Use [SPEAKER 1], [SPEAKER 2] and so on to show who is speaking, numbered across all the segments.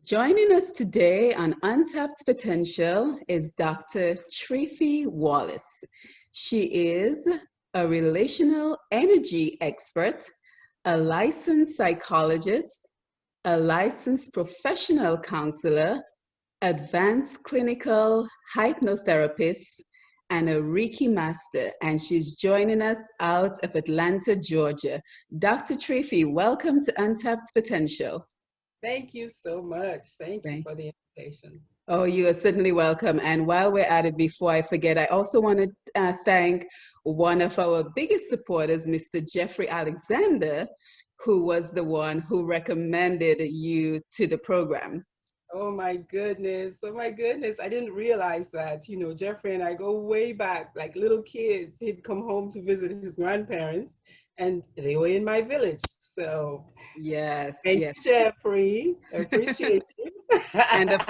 [SPEAKER 1] Joining us today on Untapped Potential is Dr. Triphi Wallace. She is a relational energy expert, a licensed psychologist, a licensed professional counselor, advanced clinical hypnotherapist, and a Reiki master. And she's joining us out of Atlanta, Georgia. Dr. Triphi, welcome to Untapped Potential.
[SPEAKER 2] Thank you so much. Thank you for the invitation.
[SPEAKER 1] Oh, you are certainly welcome. And while we're at it, before I forget, I also want to thank one of our biggest supporters, Mr. Jeffrey Alexander, who was the one who recommended you to the program.
[SPEAKER 2] Oh my goodness. Oh my goodness. I didn't realize that. Jeffrey and I go way back, like little kids. He'd come home to visit his grandparents, and they were in my village. So
[SPEAKER 1] Yes,
[SPEAKER 2] thank
[SPEAKER 1] yes.
[SPEAKER 2] you, Jeffrey. I appreciate you.
[SPEAKER 1] And of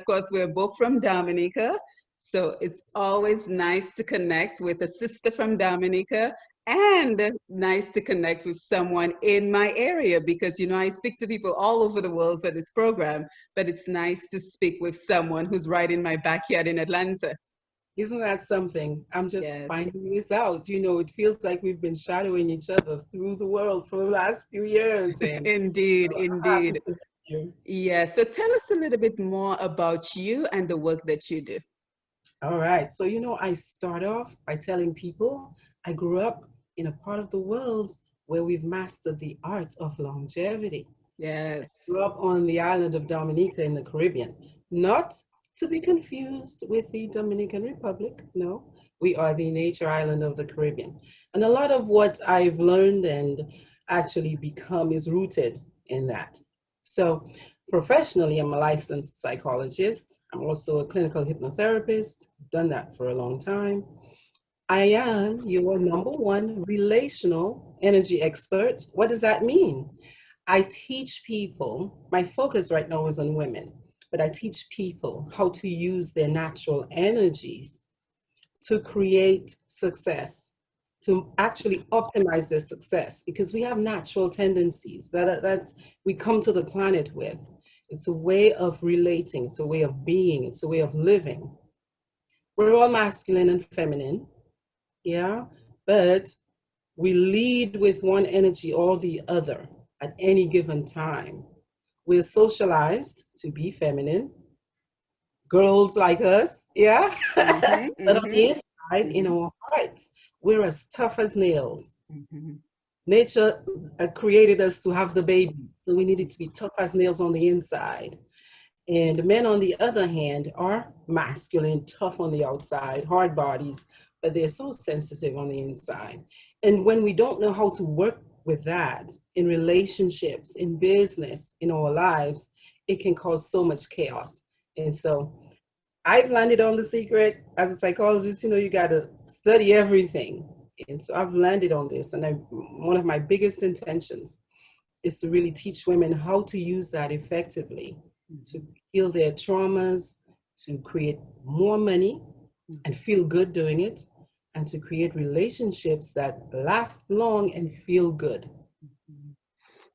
[SPEAKER 1] course, we're both from Dominica. So it's always nice to connect with a sister from Dominica and nice to connect with someone in my area because, I speak to people all over the world for this program, but it's nice to speak with someone who's right in my backyard in Atlanta.
[SPEAKER 2] Isn't that something? I'm just
[SPEAKER 1] Yes.
[SPEAKER 2] finding this out. It feels like we've been shadowing each other through the world for the last few years. And
[SPEAKER 1] Indeed,
[SPEAKER 2] I'm happy
[SPEAKER 1] indeed.
[SPEAKER 2] to meet you.
[SPEAKER 1] Yeah. So tell us a little bit more about you and the work that you do.
[SPEAKER 2] All right. So, I start off by telling people I grew up in a part of the world where we've mastered the art of longevity.
[SPEAKER 1] Yes.
[SPEAKER 2] Grew up on the island of Dominica in the Caribbean, not to be confused with the Dominican Republic. No, we are the nature island of the Caribbean. And a lot of what I've learned and actually become is rooted in that. So, professionally, I'm a licensed psychologist. I'm also a clinical hypnotherapist, done that for a long time. I am your number one relational energy expert. What does that mean? I teach people, my focus right now is on women, but I teach people how to use their natural energies to create success, to actually optimize their success, because we have natural tendencies that we come to the planet with. It's a way of relating, it's a way of being, it's a way of living. We're all masculine and feminine, yeah, but we lead with one energy or the other at any given time. We're socialized to be feminine, girls like us, yeah.
[SPEAKER 1] Mm-hmm,
[SPEAKER 2] But on
[SPEAKER 1] mm-hmm,
[SPEAKER 2] the inside, in
[SPEAKER 1] mm-hmm,
[SPEAKER 2] our hearts, we're as tough as nails.
[SPEAKER 1] mm-hmm.
[SPEAKER 2] Nature created us to have the babies, so we needed to be tough as nails on the inside. And men, on the other hand, are masculine, tough on the outside, hard bodies, but they're so sensitive on the inside. And when we don't know how to work with that in relationships, in business, in our lives, it can cause so much chaos. And so I've landed on the secret as a psychologist. You got to study everything. And so I've landed on this. And one of my biggest intentions is to really teach women how to use that effectively to heal their traumas, to create more money and feel good doing it, and to create relationships that last long and feel good.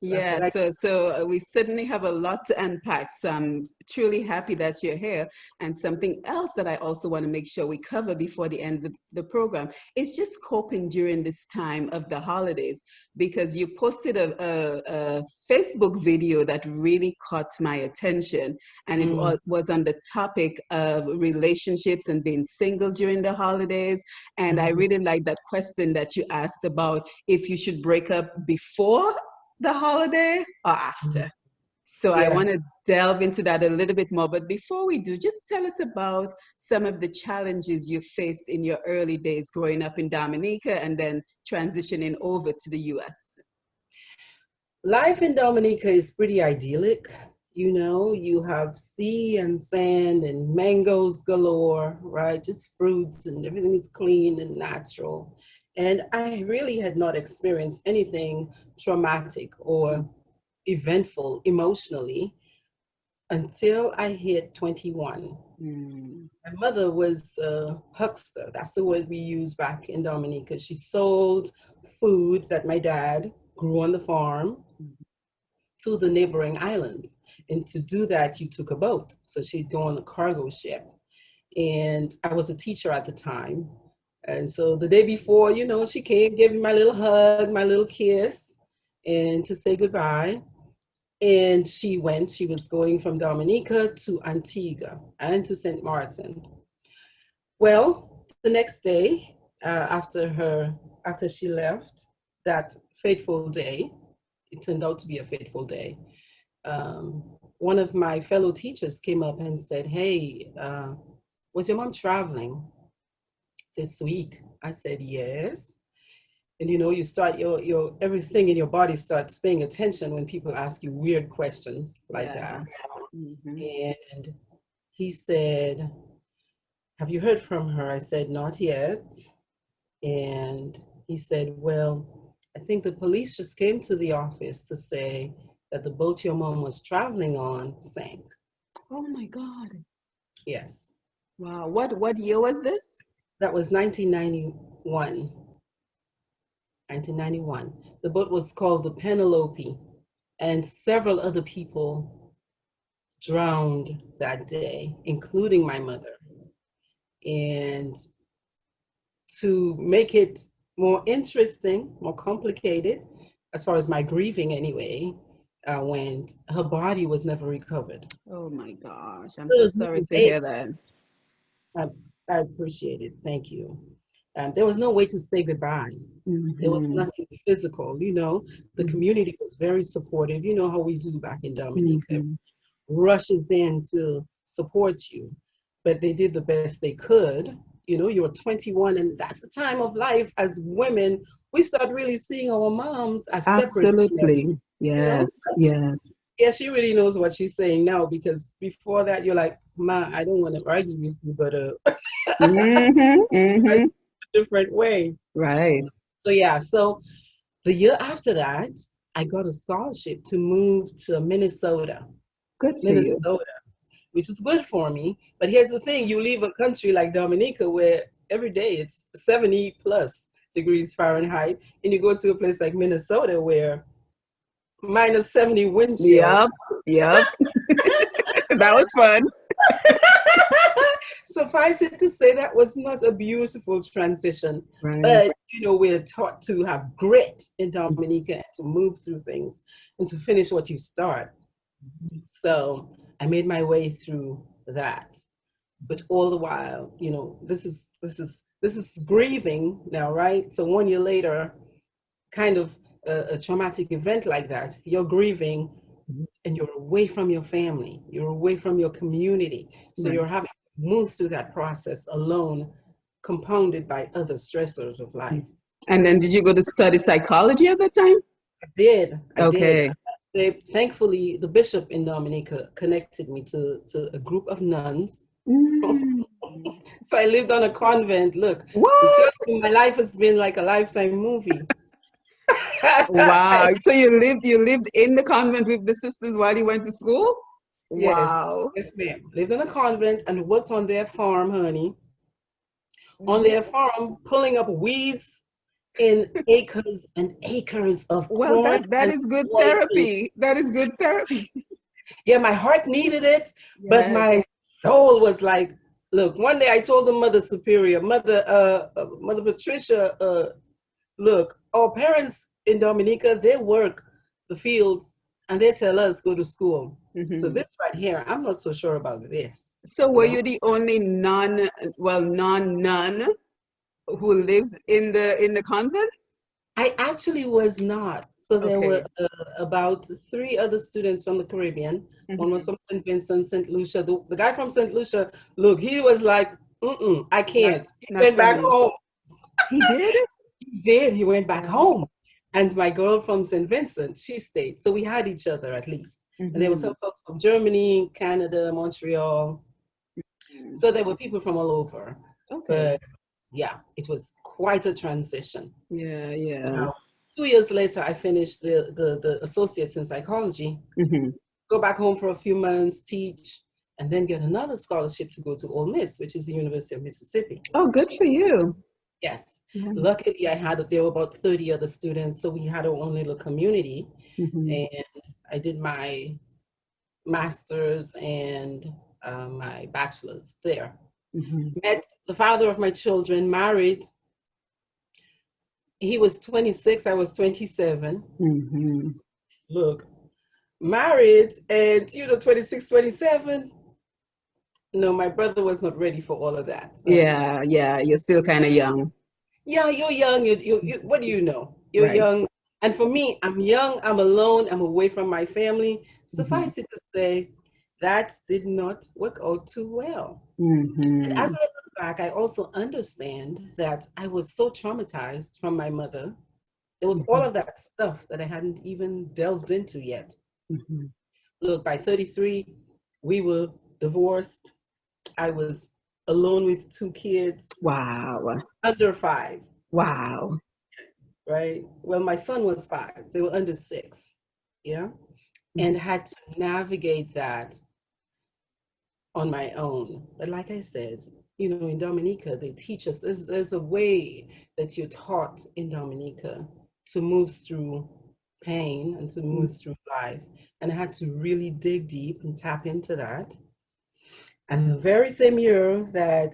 [SPEAKER 2] So that's
[SPEAKER 1] Yeah,
[SPEAKER 2] what I.
[SPEAKER 1] so we certainly have a lot to unpack. So I'm truly happy that you're here. And something else that I also want to make sure we cover before the end of the program is just coping during this time of the holidays, because you posted a Facebook video that really caught my attention, and it
[SPEAKER 2] Mm,
[SPEAKER 1] was on the topic of relationships and being single during the holidays. And I
[SPEAKER 2] mhm,
[SPEAKER 1] really like that question that you asked about if you should break up before the holiday or
[SPEAKER 2] mhm.
[SPEAKER 1] after. So I
[SPEAKER 2] Yeah.
[SPEAKER 1] want to delve into that a little bit more. But before we do, just tell us about some of the challenges you faced in your early days growing up in Dominica and then transitioning over to the US.
[SPEAKER 2] Life in Dominica is pretty idyllic. You have sea and sand and mangoes galore, right? Just fruits, and everything is clean and natural. And I really had not experienced anything traumatic or eventful emotionally until I hit 21.
[SPEAKER 1] Mm.
[SPEAKER 2] My mother was a huckster. That's the word we use back in Dominica. She sold food that my dad grew on the farm to the neighboring islands. And to do that, you took a boat. So she'd go on a cargo ship. And I was a teacher at the time. And so the day before, she came, gave me my little hug, my little kiss, and to say goodbye. And she was going from Dominica to Antigua and to St. Martin. Well, the next day, after she left, that fateful day, it turned out to be a fateful day. One of my fellow teachers came up and said, "Hey, was your mom traveling this week?" I said, "Yes." And you start your everything in your body starts paying attention when people ask you weird questions like that. And he said, "Have you heard from her?" I said, "Not yet." And he said, "Well, I think the police just came to the office to say that the boat your mom was traveling on sank."
[SPEAKER 1] Oh my God.
[SPEAKER 2] Yes.
[SPEAKER 1] Wow. What year was this?
[SPEAKER 2] That was 1991. 1991. The boat was called the Penelope, and several other people drowned that day, including my mother. And to make it more interesting, more complicated, as far as my grieving anyway, when her body was never recovered.
[SPEAKER 1] Oh my gosh. I'm
[SPEAKER 2] There
[SPEAKER 1] so
[SPEAKER 2] was no
[SPEAKER 1] sorry to
[SPEAKER 2] way.
[SPEAKER 1] hear that.
[SPEAKER 2] I, I appreciate it. Thank you. There was no way to say goodbye. There was nothing physical, The community was very supportive. You know how we do back in Dominica. Rushes in to support you. But they did the best they could. You're 21, and that's the time of life as women. We start really seeing our moms as separate women,
[SPEAKER 1] Absolutely. Yes. Yes.
[SPEAKER 2] Yeah, she really knows what she's saying now, because before that, you're like, "Ma, I don't want to argue with you, but a different way."
[SPEAKER 1] Right.
[SPEAKER 2] So yeah, so the year after that, I got a scholarship to move to
[SPEAKER 1] Good for you.
[SPEAKER 2] Minnesota, which is good for me. But here's the thing: you leave a country like Dominica where every day it's 70 plus degrees Fahrenheit, and you go to a place like Minnesota where minus 70 wind chill.
[SPEAKER 1] Yep. Yep. That was fun.
[SPEAKER 2] Suffice it to say, that was not a beautiful transition.
[SPEAKER 1] Right.
[SPEAKER 2] But, we're taught to have grit in Dominica and to move through things and to finish what you start. So I made my way through that. But all the while, this is grieving now, right? So 1 year later, kind of a traumatic event like that, you're grieving and you're away from your family, you're away from your community. So you're having to move through that process alone, compounded by other stressors of life.
[SPEAKER 1] And then did you go to study psychology at that time?
[SPEAKER 2] I did.
[SPEAKER 1] Okay.
[SPEAKER 2] Thankfully, the bishop in Dominica connected me to a group of nuns. So I lived on a convent. Look,
[SPEAKER 1] What?
[SPEAKER 2] my life has been like a Lifetime movie.
[SPEAKER 1] Wow. So you lived in the convent with the sisters while you went to school? Wow.
[SPEAKER 2] Yes, ma'am. Lived in a convent and worked on their farm, honey. On their farm, pulling up weeds in acres and acres of corn.
[SPEAKER 1] Well, that is good therapy. That is good therapy.
[SPEAKER 2] Yeah, my heart needed it, but my soul was like, look, one day I told the Mother Superior, Mother Patricia, look, our parents in Dominica, they work the fields and they tell us go to school. So this right here, I'm not so sure about this.
[SPEAKER 1] So were you the only non-nun who lived in the convents?
[SPEAKER 2] I actually was not. So there were about 3 other students from the Caribbean. One was from St. Vincent, St. Lucia. The guy from St. Lucia, look, he was like, I can't. He went back home.
[SPEAKER 1] He did?
[SPEAKER 2] He did. He went back home. And my girl from St. Vincent, she stayed. So we had each other at least. And there were some folks from Germany, Canada, Montreal. So there were people from all over. But yeah, it was quite a transition.
[SPEAKER 1] Yeah.
[SPEAKER 2] 2 years later, I finished the associates in psychology, go back home for a few months, teach, and then get another scholarship to go to Ole Miss, which is the University of Mississippi.
[SPEAKER 1] Oh, good for you.
[SPEAKER 2] Yes. Luckily, there were about 30 other students, so we had our own little community. And I did my master's and my bachelor's there.
[SPEAKER 1] Mhm.
[SPEAKER 2] Met the father of my children, married. He was 26, I was 27.
[SPEAKER 1] Mhm.
[SPEAKER 2] Look, married and 26, 27. No, my brother was not ready for all of that.
[SPEAKER 1] Yeah, yeah, you're still kind of young.
[SPEAKER 2] Yeah, you're young. What do you know? You're
[SPEAKER 1] Right.
[SPEAKER 2] young. And for me, I'm young, I'm alone, I'm away from my family.
[SPEAKER 1] Mhm.
[SPEAKER 2] Suffice it to say, that did not work out too well. And as
[SPEAKER 1] Mhm.
[SPEAKER 2] I look back, I also understand that I was so traumatized from my mother. There was all
[SPEAKER 1] Mhm.
[SPEAKER 2] of that stuff that I hadn't even delved into yet.
[SPEAKER 1] Mhm.
[SPEAKER 2] Look, by 33, we were divorced. I was alone with two kids
[SPEAKER 1] Wow.
[SPEAKER 2] under 5,
[SPEAKER 1] Wow.
[SPEAKER 2] right? Well, my son was 5. They were under 6, yeah? And
[SPEAKER 1] Mhm.
[SPEAKER 2] had to navigate that on my own. But like I said, in Dominica, they teach us, there's a way that you're taught in Dominica to move through pain and to move through life. And I had to really dig deep and tap into that. And the very same year that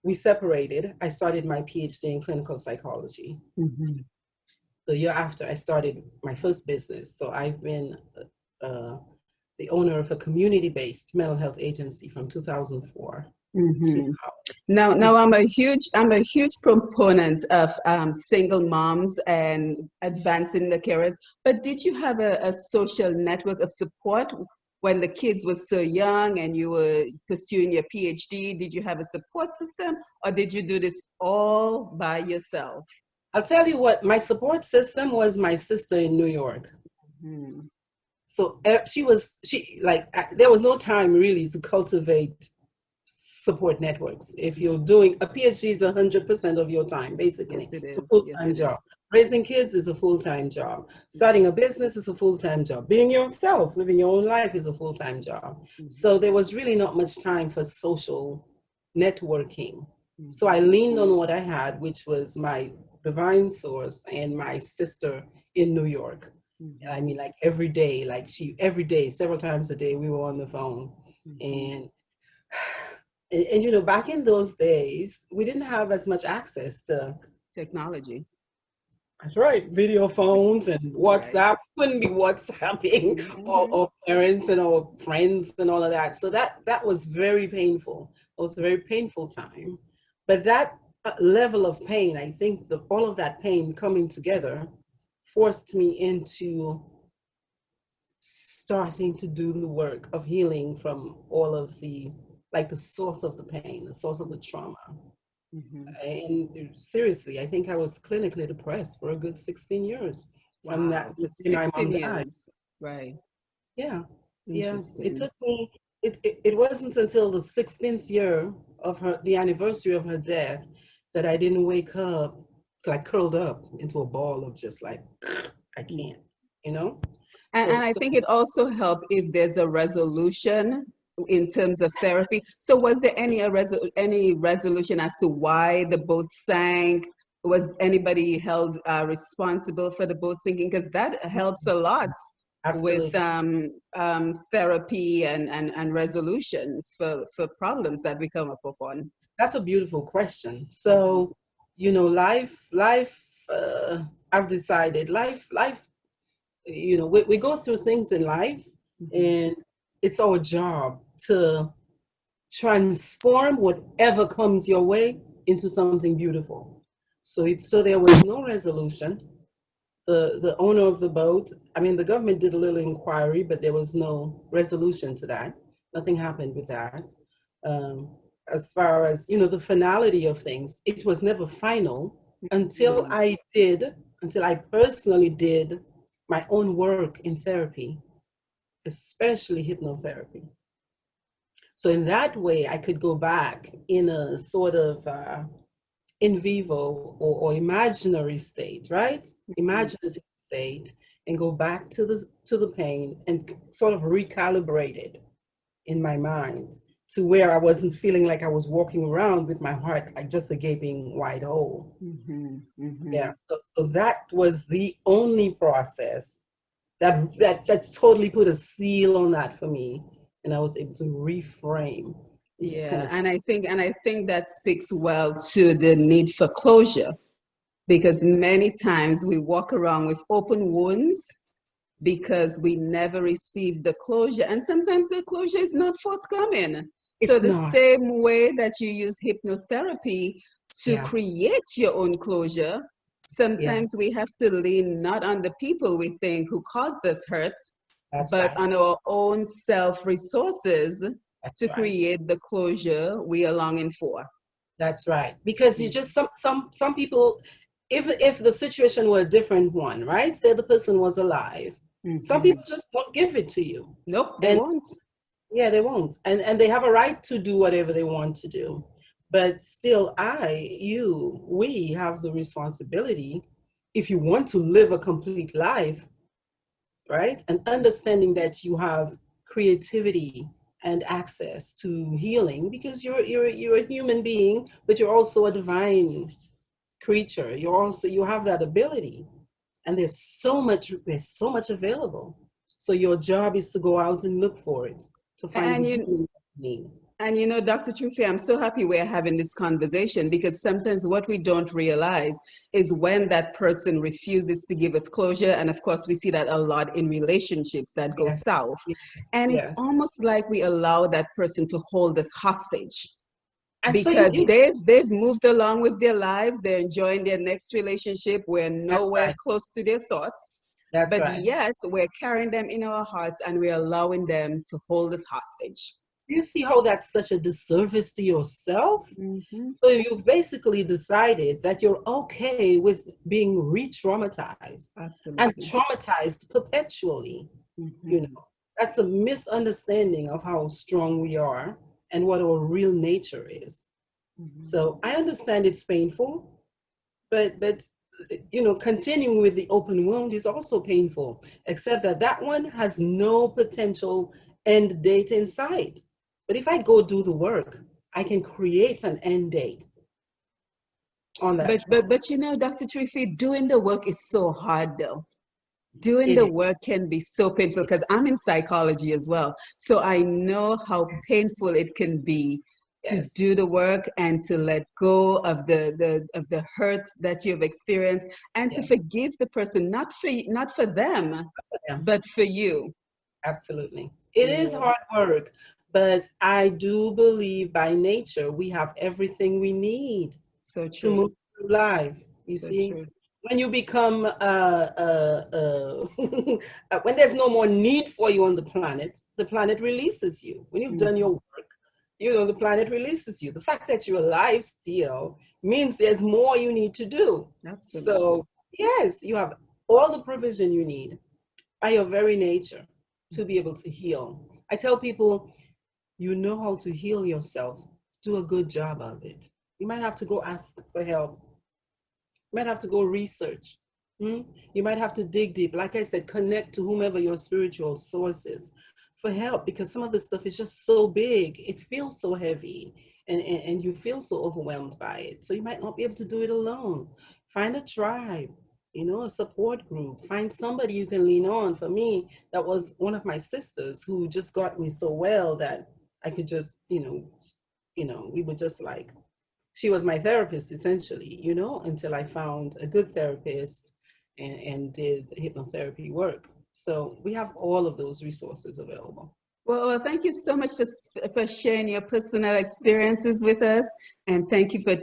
[SPEAKER 2] we separated, I started my PhD in clinical psychology.
[SPEAKER 1] Mhm.
[SPEAKER 2] The year after, I started my first business. So I've been uh, the owner of a community-based mental health agency from 2004 to
[SPEAKER 1] Mhm.
[SPEAKER 2] now.
[SPEAKER 1] Now I'm a huge proponent of single moms and advancing the careers. But did you have a social network of support when the kids were so young and you were pursuing your PhD? Did you have a support system, or did you do this all by yourself?
[SPEAKER 2] I'll tell you what, my support system was my sister in New York.
[SPEAKER 1] Mhm.
[SPEAKER 2] So there was no time really to cultivate support networks. If you're doing a PhD is 100% of your time, basically.
[SPEAKER 1] Yes, it
[SPEAKER 2] It's a
[SPEAKER 1] is. Yes,
[SPEAKER 2] full-time
[SPEAKER 1] it
[SPEAKER 2] job.
[SPEAKER 1] is.
[SPEAKER 2] Raising kids is a full-time job. Starting a business is a full-time job. Being yourself, living your own life is a full-time job. So
[SPEAKER 1] Mhm.
[SPEAKER 2] there was really not much time for social networking. So I
[SPEAKER 1] Mhm.
[SPEAKER 2] leaned on what I had, which was my divine source and my sister in New York. I
[SPEAKER 1] Mhm.
[SPEAKER 2] mean, like every day, several times a day, we were on the phone.
[SPEAKER 1] Mhm.
[SPEAKER 2] And back in those days, we didn't have as much access to,
[SPEAKER 1] Technology.
[SPEAKER 2] that's right, video phones and
[SPEAKER 1] Right.
[SPEAKER 2] WhatsApp. Wouldn't be WhatsApping
[SPEAKER 1] Mhm.
[SPEAKER 2] or parents and our friends and all of that. So that was very painful. It was a very painful time. But that level of pain, I think all of that pain coming together forced me into starting to do the work of healing from all of the source of the pain, the source of the trauma.
[SPEAKER 1] Mhm.
[SPEAKER 2] And seriously, I think I was clinically depressed for a good 16 years from that
[SPEAKER 1] Wow, for
[SPEAKER 2] day my
[SPEAKER 1] 16
[SPEAKER 2] mom died.
[SPEAKER 1] years. Right.
[SPEAKER 2] Yeah, yeah. It
[SPEAKER 1] Interesting.
[SPEAKER 2] took me, it wasn't until the 16th year of the anniversary of her death that I didn't wake up, like curled up into a ball of just like, I
[SPEAKER 1] Mm.
[SPEAKER 2] can't, you know?
[SPEAKER 1] And I
[SPEAKER 2] So
[SPEAKER 1] think it also helped if there's a resolution in terms of therapy. So was there any resolution as to why the boat sank? Was anybody held responsible for the boat sinking? Because that helps a lot with
[SPEAKER 2] absolutely.
[SPEAKER 1] therapy and resolutions for problems that we come up upon.
[SPEAKER 2] That's a beautiful question.
[SPEAKER 1] Mhm.
[SPEAKER 2] So, life, I've decided life, we go through things in life,
[SPEAKER 1] Mhm.
[SPEAKER 2] and it's our job to transform whatever comes your way into something beautiful. So there was no resolution. The owner of the boat, I mean, the government did a little inquiry, but there was no resolution to that. Nothing happened with that. Um, as far as, the finality of things, it was never final until
[SPEAKER 1] Mhm.
[SPEAKER 2] until I personally did my own work in therapy, especially hypnotherapy. So in that way, I could go back in a sort of in vivo or imaginary state, right?
[SPEAKER 1] Mhm.
[SPEAKER 2] Imaginative state, and go back to the pain and sort of recalibrate it in my mind to where I wasn't feeling like I was walking around with my heart like just a gaping wide hole.
[SPEAKER 1] Mhm.
[SPEAKER 2] Yeah.
[SPEAKER 1] Mhm.
[SPEAKER 2] So that was the only process That totally put a seal on that for me, and I was able to reframe, and just kind
[SPEAKER 1] Yeah,
[SPEAKER 2] of.
[SPEAKER 1] and I think that speaks well to the need for closure, because many times we walk around with open wounds because we never receive the closure, and sometimes the closure is not forthcoming. So
[SPEAKER 2] It's
[SPEAKER 1] the
[SPEAKER 2] not.
[SPEAKER 1] same way that you use hypnotherapy to
[SPEAKER 2] Yeah.
[SPEAKER 1] create your own closure,
[SPEAKER 2] Yeah.
[SPEAKER 1] sometimes we have to lean not on the people we think who caused us hurt,
[SPEAKER 2] That's
[SPEAKER 1] but
[SPEAKER 2] right.
[SPEAKER 1] on our own self resources
[SPEAKER 2] That's
[SPEAKER 1] to
[SPEAKER 2] right.
[SPEAKER 1] create the closure we are longing for.
[SPEAKER 2] That's right. Because you just some people, if the situation were a different one, right? Say the person was alive, some
[SPEAKER 1] Mhm.
[SPEAKER 2] people just won't give it to you,
[SPEAKER 1] Nope, they
[SPEAKER 2] and
[SPEAKER 1] won't.
[SPEAKER 2] yeah, they won't, and they have a right to do whatever they want to do, but still, we have the responsibility. If you want to live a complete life, right, and understanding that you have creativity and access to healing because you're a human being, but you're also a divine creature. You have that ability, and there's so much available. So your job is to go out and look for it, to find the
[SPEAKER 1] And you
[SPEAKER 2] healing that you need.
[SPEAKER 1] And you know, Dr. Triphi, I'm so happy we're having this conversation, because sometimes what we don't realize is when that person refuses to give us closure. And of course, we see that a lot in relationships that go
[SPEAKER 2] Yes,
[SPEAKER 1] south.
[SPEAKER 2] yes,
[SPEAKER 1] And it's
[SPEAKER 2] yes.
[SPEAKER 1] almost like we allow that person to hold us hostage,
[SPEAKER 2] And so
[SPEAKER 1] because they've moved along with their lives. They're enjoying their next relationship. We're
[SPEAKER 2] that's
[SPEAKER 1] nowhere
[SPEAKER 2] right.
[SPEAKER 1] close to their thoughts.
[SPEAKER 2] That's
[SPEAKER 1] But
[SPEAKER 2] right.
[SPEAKER 1] yet we're carrying them in our hearts, and we're allowing them to hold us hostage.
[SPEAKER 2] You see how that's such a disservice to yourself?
[SPEAKER 1] Mhm.
[SPEAKER 2] So you've basically decided that you're okay with being re-traumatized and
[SPEAKER 1] Absolutely.
[SPEAKER 2] traumatized perpetually. You
[SPEAKER 1] Mhm.
[SPEAKER 2] know, that's a misunderstanding of how strong we are and what our real nature is.
[SPEAKER 1] Mhm.
[SPEAKER 2] So I understand it's painful, but continuing with the open wound is also painful, except that that one has no potential end date in sight. But if I go do the work, I can create an end date on that trauma.
[SPEAKER 1] But you know, Dr. Trify, doing the work is so hard though. Doing
[SPEAKER 2] It
[SPEAKER 1] the
[SPEAKER 2] is.
[SPEAKER 1] work can be so painful, because I'm in psychology as well. So I know how painful it can be to
[SPEAKER 2] Yes.
[SPEAKER 1] do the work and to let go of the hurts that you've experienced, and to
[SPEAKER 2] Yes.
[SPEAKER 1] forgive the person, not for them,
[SPEAKER 2] Yeah.
[SPEAKER 1] but for you.
[SPEAKER 2] Absolutely. It is
[SPEAKER 1] Yeah.
[SPEAKER 2] hard work, but I do believe by nature we have everything we need
[SPEAKER 1] So
[SPEAKER 2] to
[SPEAKER 1] true.
[SPEAKER 2] move through life. You
[SPEAKER 1] So
[SPEAKER 2] see,
[SPEAKER 1] true.
[SPEAKER 2] when you become, when there's no more need for you on the planet releases you. When you've done your
[SPEAKER 1] Mhm.
[SPEAKER 2] work, the planet releases you. The fact that you're alive still means there's more you need to do.
[SPEAKER 1] Absolutely.
[SPEAKER 2] So, yes, you have all the provision you need by your very nature to be able to heal. I tell people, you know how to heal yourself. Do a good job of it. You might have to go ask for help. You might have to go research. Hmm? You might have to dig deep. Like I said, connect to whomever your spiritual source is for help, because some of this stuff is just so big. It feels so heavy, and you feel so overwhelmed by it. So you might not be able to do it alone. Find a tribe, a support group. Find somebody you can lean on. For me, that was one of my sisters who just got me so well that I could just, we were just like, she was my therapist essentially, until I found a good therapist and did hypnotherapy work. So we have all of those resources available.
[SPEAKER 1] Well, thank you so much for sharing your personal experiences with us. And thank you for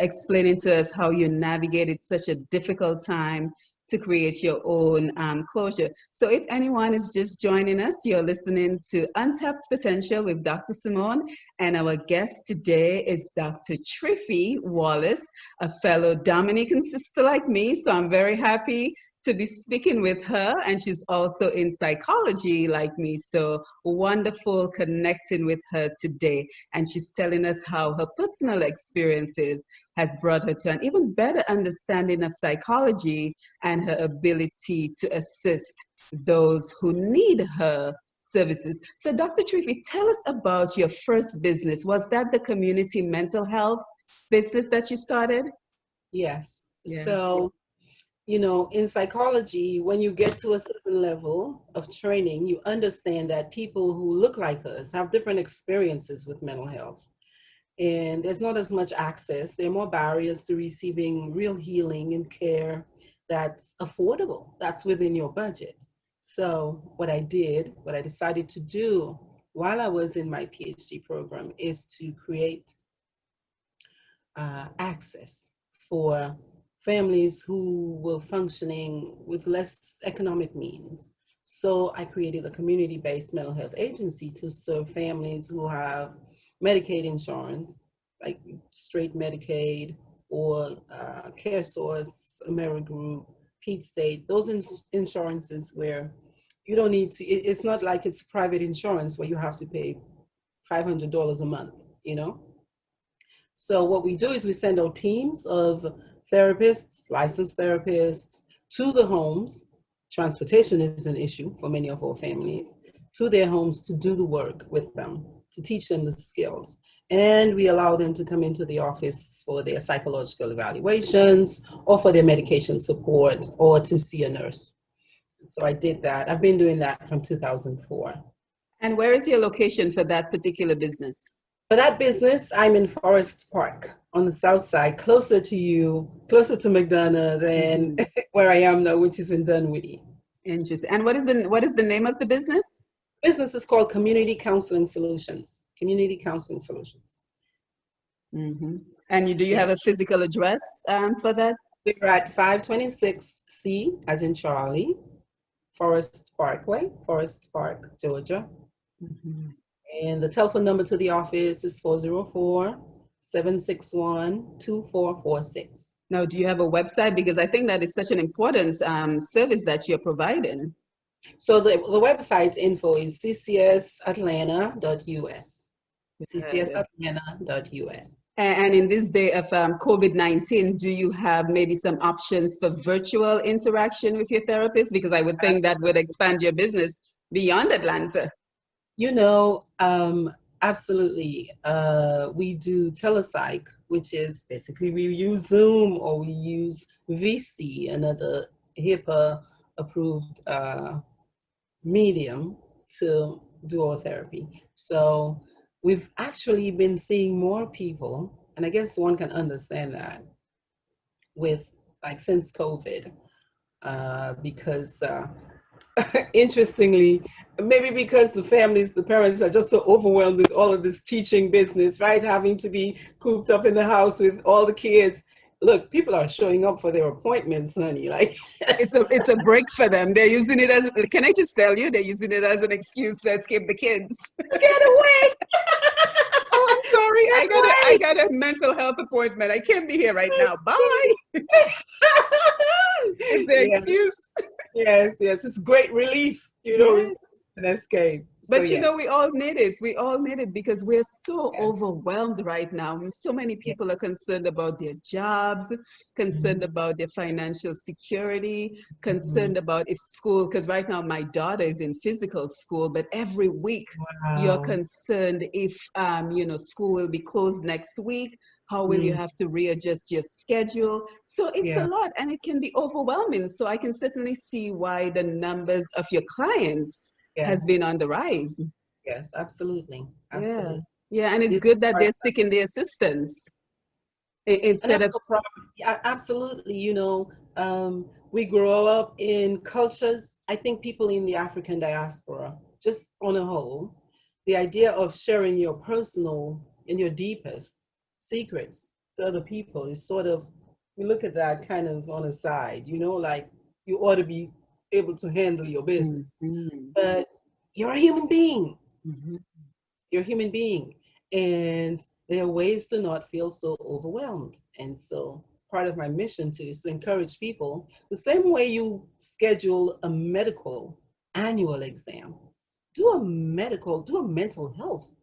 [SPEAKER 1] explaining to us how you navigated such a difficult time to create your own closure. So if anyone is just joining us, you're listening to Untapped Potential with Dr. Simone. And our guest today is Dr. Triphi Wallace, a fellow Dominican sister like me. So I'm very happy to be speaking with her, and she's also in psychology like me. So wonderful connecting with her today. And she's telling us how her personal experiences has brought her to an even better understanding of psychology and her ability to assist those who need her services. So Dr. Triffi, tell us about your first business. Was that the community mental health business that you started?
[SPEAKER 2] Yes.
[SPEAKER 1] Yeah.
[SPEAKER 2] So in psychology, when you get to a certain level of training, you understand that people who look like us have different experiences with mental health. And there's not as much access. There are more barriers to receiving real healing and care that's affordable, that's within your budget. So what I decided to do while I was in my PhD program is to create access for families who were functioning with less economic means. So I created a community-based mental health agency to serve families who have Medicaid insurance, like straight Medicaid or CareSource, AmeriGroup, Peach State, those insurances where you don't need to, it's not like it's private insurance where you have to pay $500 a month, you know? So what we do is we send our teams of therapists, licensed therapists, to the homes. Transportation is an issue for many of our families, to their homes to do the work with them, to teach them the skills. And we allow them to come into the office for their psychological evaluations or for their medication support or to see a nurse. So I did that. I've been doing that from 2004.
[SPEAKER 1] And where is your location for that particular business?
[SPEAKER 2] For that business, I'm in Forest Park on the south side, closer to you, closer to McDonough than where I am now, which is in Dunwoody.
[SPEAKER 1] Interesting. And what is the name of the business?
[SPEAKER 2] Business is called Community Counseling Solutions. Community Counseling Solutions.
[SPEAKER 1] And do you have a physical address for that?
[SPEAKER 2] We're at 526C, as in Charlie, Forest Parkway, Forest Park, Georgia. And the telephone number to the office is 404-761-2446.
[SPEAKER 1] Now, do you have a website? Because I think that is such an important service that you're providing.
[SPEAKER 2] So the website's info is ccsatlanta.us. ccsatlanta.us.
[SPEAKER 1] And in this day of COVID-19, do you have maybe some options for virtual interaction with your therapist? Because I would think that would expand your business beyond Atlanta.
[SPEAKER 2] Absolutely. We do telepsych, which is basically we use Zoom or we use VC, another HIPAA approved medium to do our therapy. So we've actually been seeing more people, and I guess one can understand that with since COVID, because interestingly, maybe because the parents are just so overwhelmed with all of this teaching business, right? Having to be cooped up in the house with all the kids. Look, people are showing up for their appointments, honey.
[SPEAKER 1] It's a break for them. They're using it as, can I just tell you, they're using it as an excuse to escape the kids.
[SPEAKER 2] Get away!
[SPEAKER 1] Oh, I'm sorry. I got a mental health appointment. I can't be here right now. Bye. It's the excuse.
[SPEAKER 2] Yes, it's great relief,
[SPEAKER 1] Yes.
[SPEAKER 2] an escape.
[SPEAKER 1] But we all need it. We all need it because we're so overwhelmed right now. So many people are concerned about their jobs, concerned about their financial security, concerned about if school, because right now my daughter is in physical school, but every week you're concerned if, school will be closed next week. How will you have to readjust your schedule? So it's a lot and it can be overwhelming. So I can certainly see why the numbers of your clients has been on the rise.
[SPEAKER 2] Yes, absolutely.
[SPEAKER 1] Yeah, and it's good that they're seeking the assistance instead of.
[SPEAKER 2] Absolutely. We grow up in cultures. I think people in the African diaspora, just on a whole, the idea of sharing your personal and your deepest secrets to other people is sort of, we look at that kind of on a side, like you ought to be able to handle your business. But you're a human being. You're a human being. And there are ways to not feel so overwhelmed. And so part of my mission too is to encourage people, the same way you schedule a medical annual exam, do a mental health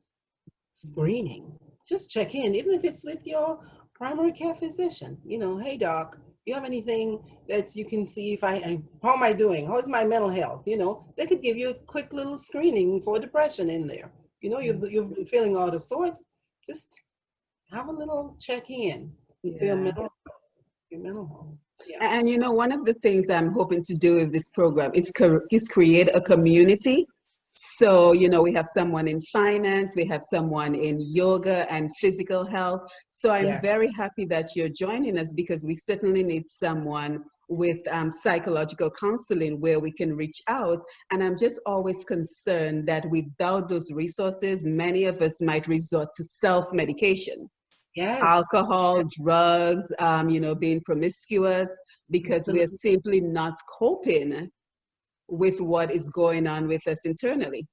[SPEAKER 2] screening. Just check in, even if it's with your primary care physician. Hey doc, you have anything that you can see how am I doing? How's my mental health? They could give you a quick little screening for depression in there. You've been feeling out of sorts. Just have a little check in for your mental health. Yeah.
[SPEAKER 1] And you know, one of the things I'm hoping to do with this program is create a community. So, you know, we have someone in finance, we have someone in yoga and physical health. So I'm
[SPEAKER 2] Yes.
[SPEAKER 1] very happy that you're joining us because we certainly need someone with psychological counseling where we can reach out. And I'm just always concerned that without those resources, many of us might resort to self-medication,
[SPEAKER 2] Yes.
[SPEAKER 1] alcohol, drugs, you know, being promiscuous because we're
[SPEAKER 2] Absolutely.
[SPEAKER 1] simply not coping with what is going on with us internally.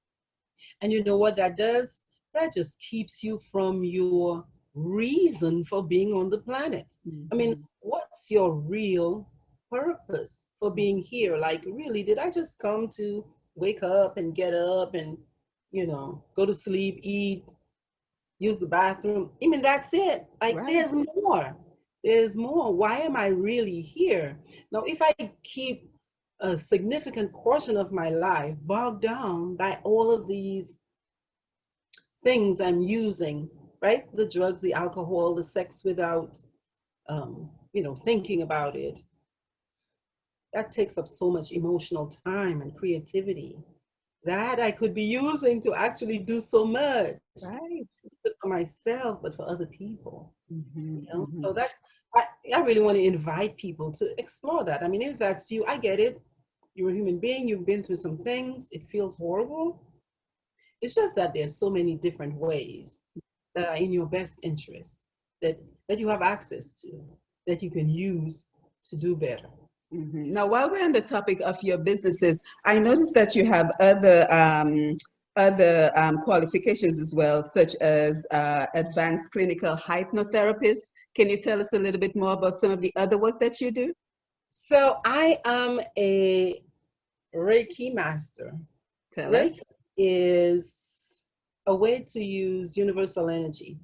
[SPEAKER 2] And you know what that does? That just keeps you from your reason for being on the planet. I mean,
[SPEAKER 1] Mhm.
[SPEAKER 2] what's your real purpose for being here? Like, really, did I just come to wake up and get up and, go to sleep, eat, use the bathroom? I mean, that's it. Like,
[SPEAKER 1] Right,
[SPEAKER 2] there's more. There's more. Why am I really here? Now, if I keep a significant portion of my life bogged down by all of these things I'm using, right? The drugs, the alcohol, the sex without, thinking about it. That takes up so much emotional time and creativity that I could be using to actually do so much,
[SPEAKER 1] right.
[SPEAKER 2] not just for myself, but for other people.
[SPEAKER 1] Mhm,
[SPEAKER 2] So
[SPEAKER 1] mhm.
[SPEAKER 2] I really want to invite people to explore that. I mean, if that's you, I get it. You're a human being, you've been through some things, it feels horrible. It's just that there's so many different ways that are in your best interest that you have access to, that you can use to do better.
[SPEAKER 1] Mhm. Now, while we're on the topic of your businesses, I noticed that you have other qualifications as well, such as advanced clinical hypnotherapist. Can you tell us a little bit more about some of the other work that you do?
[SPEAKER 2] So I am a Reiki master.
[SPEAKER 1] Tell
[SPEAKER 2] Reiki
[SPEAKER 1] us.
[SPEAKER 2] is a way to use universal energy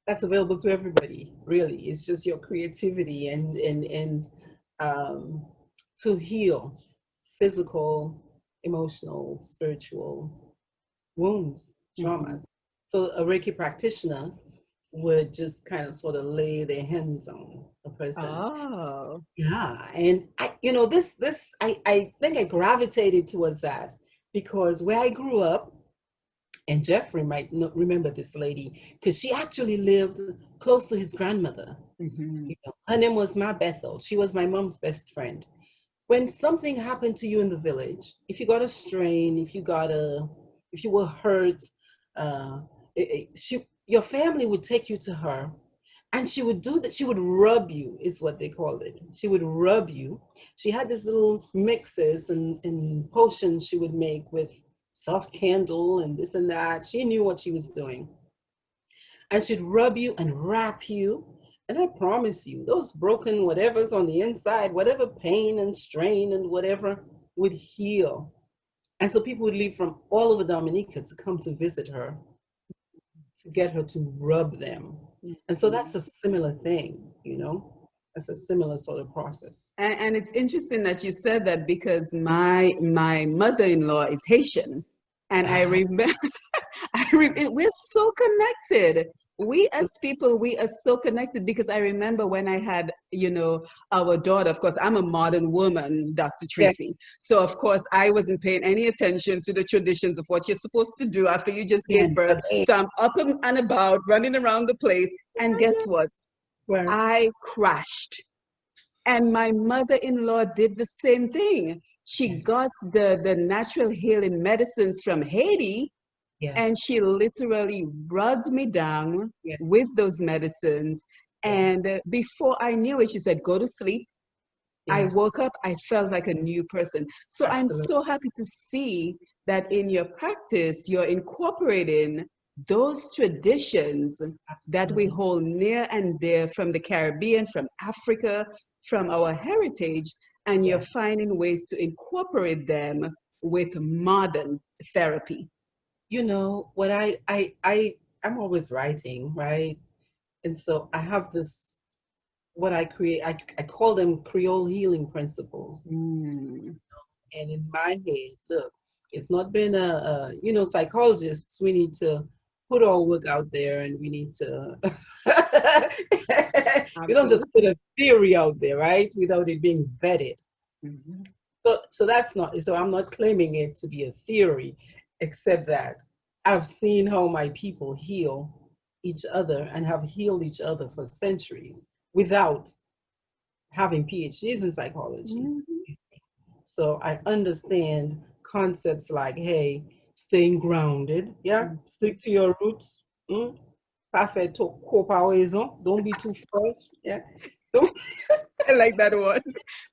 [SPEAKER 2] that's available to everybody. Really, it's just your creativity and um, to heal physical, emotional, spiritual wounds,
[SPEAKER 1] Mhm.
[SPEAKER 2] traumas. So a Reiki practitioner would just kind of sort of lay their hands on a person.
[SPEAKER 1] Oh.
[SPEAKER 2] Yeah, and I think I gravitated towards that because where I grew up, and Jeffrey might not remember this lady because she actually lived close to his grandmother.
[SPEAKER 1] Mhm.
[SPEAKER 2] Her name was Ma Bethel. She was my mom's best friend. When something happened to you in the village, if you got a strain, if you were hurt, uh, your family would take you to her, and she would do that. She would rub you, is what they called it. She would rub you. She had these little mixes and potions she would make with soft candle and this and that. She knew what she was doing, and she'd rub you and wrap you. And I promise you, those broken whatever's on the inside, whatever pain and strain and whatever would heal. And so people would leave from all over Dominica to come to visit her, to get her to rub them. And so
[SPEAKER 1] Mhm.
[SPEAKER 2] that's a similar thing, That's a similar sort of process.
[SPEAKER 1] And it's interesting that you said that because my mother-in-law is Haitian, and I
[SPEAKER 2] Ah,
[SPEAKER 1] remember we're so connected. We as people, we are so connected because I remember when I had, you know, our daughter. Of course, I'm a modern woman, Dr.
[SPEAKER 2] yes,
[SPEAKER 1] Triphi. So of course, I wasn't paying any attention to the traditions of what you're supposed to do after you just gave
[SPEAKER 2] again,
[SPEAKER 1] birth.
[SPEAKER 2] but hey,
[SPEAKER 1] So I'm up and about, running around the place, and guess what?
[SPEAKER 2] where,
[SPEAKER 1] I crashed. And my mother-in-law did the same thing. She
[SPEAKER 2] yes,
[SPEAKER 1] got the natural healing medicines from Haiti, and
[SPEAKER 2] yes,
[SPEAKER 1] she literally rubbed me down
[SPEAKER 2] yes,
[SPEAKER 1] with those medicines.
[SPEAKER 2] yes,
[SPEAKER 1] And before I knew it, she said, go to sleep. I
[SPEAKER 2] yes,
[SPEAKER 1] woke up, I felt like a new person. So I'm
[SPEAKER 2] absolutely,
[SPEAKER 1] so happy to see that in your practice, you're incorporating those traditions that we
[SPEAKER 2] absolutely,
[SPEAKER 1] hold near and dear from the Caribbean, from Africa, from our heritage, and you're
[SPEAKER 2] yes.
[SPEAKER 1] finding ways to incorporate them with modern therapy.
[SPEAKER 2] What I'm always writing, right? And so I have this, what I create, I call them Creole healing principles.
[SPEAKER 1] Mm,
[SPEAKER 2] And in my head, look, it's not been psychologists. We need to put our work out there, and we need to we don't just
[SPEAKER 1] Absolutely.
[SPEAKER 2] put a theory out there, right, without it being vetted.
[SPEAKER 1] Mhm.
[SPEAKER 2] So that's not, so I'm not claiming it to be a theory, except that I've seen how my people heal each other and have healed each other for centuries without having PhDs in psychology.
[SPEAKER 1] Mhm.
[SPEAKER 2] So I understand concepts like, hey, staying grounded, yeah, stick to your roots. Mm? Parfait, don't be too first, yeah. Don't,
[SPEAKER 1] I like that one.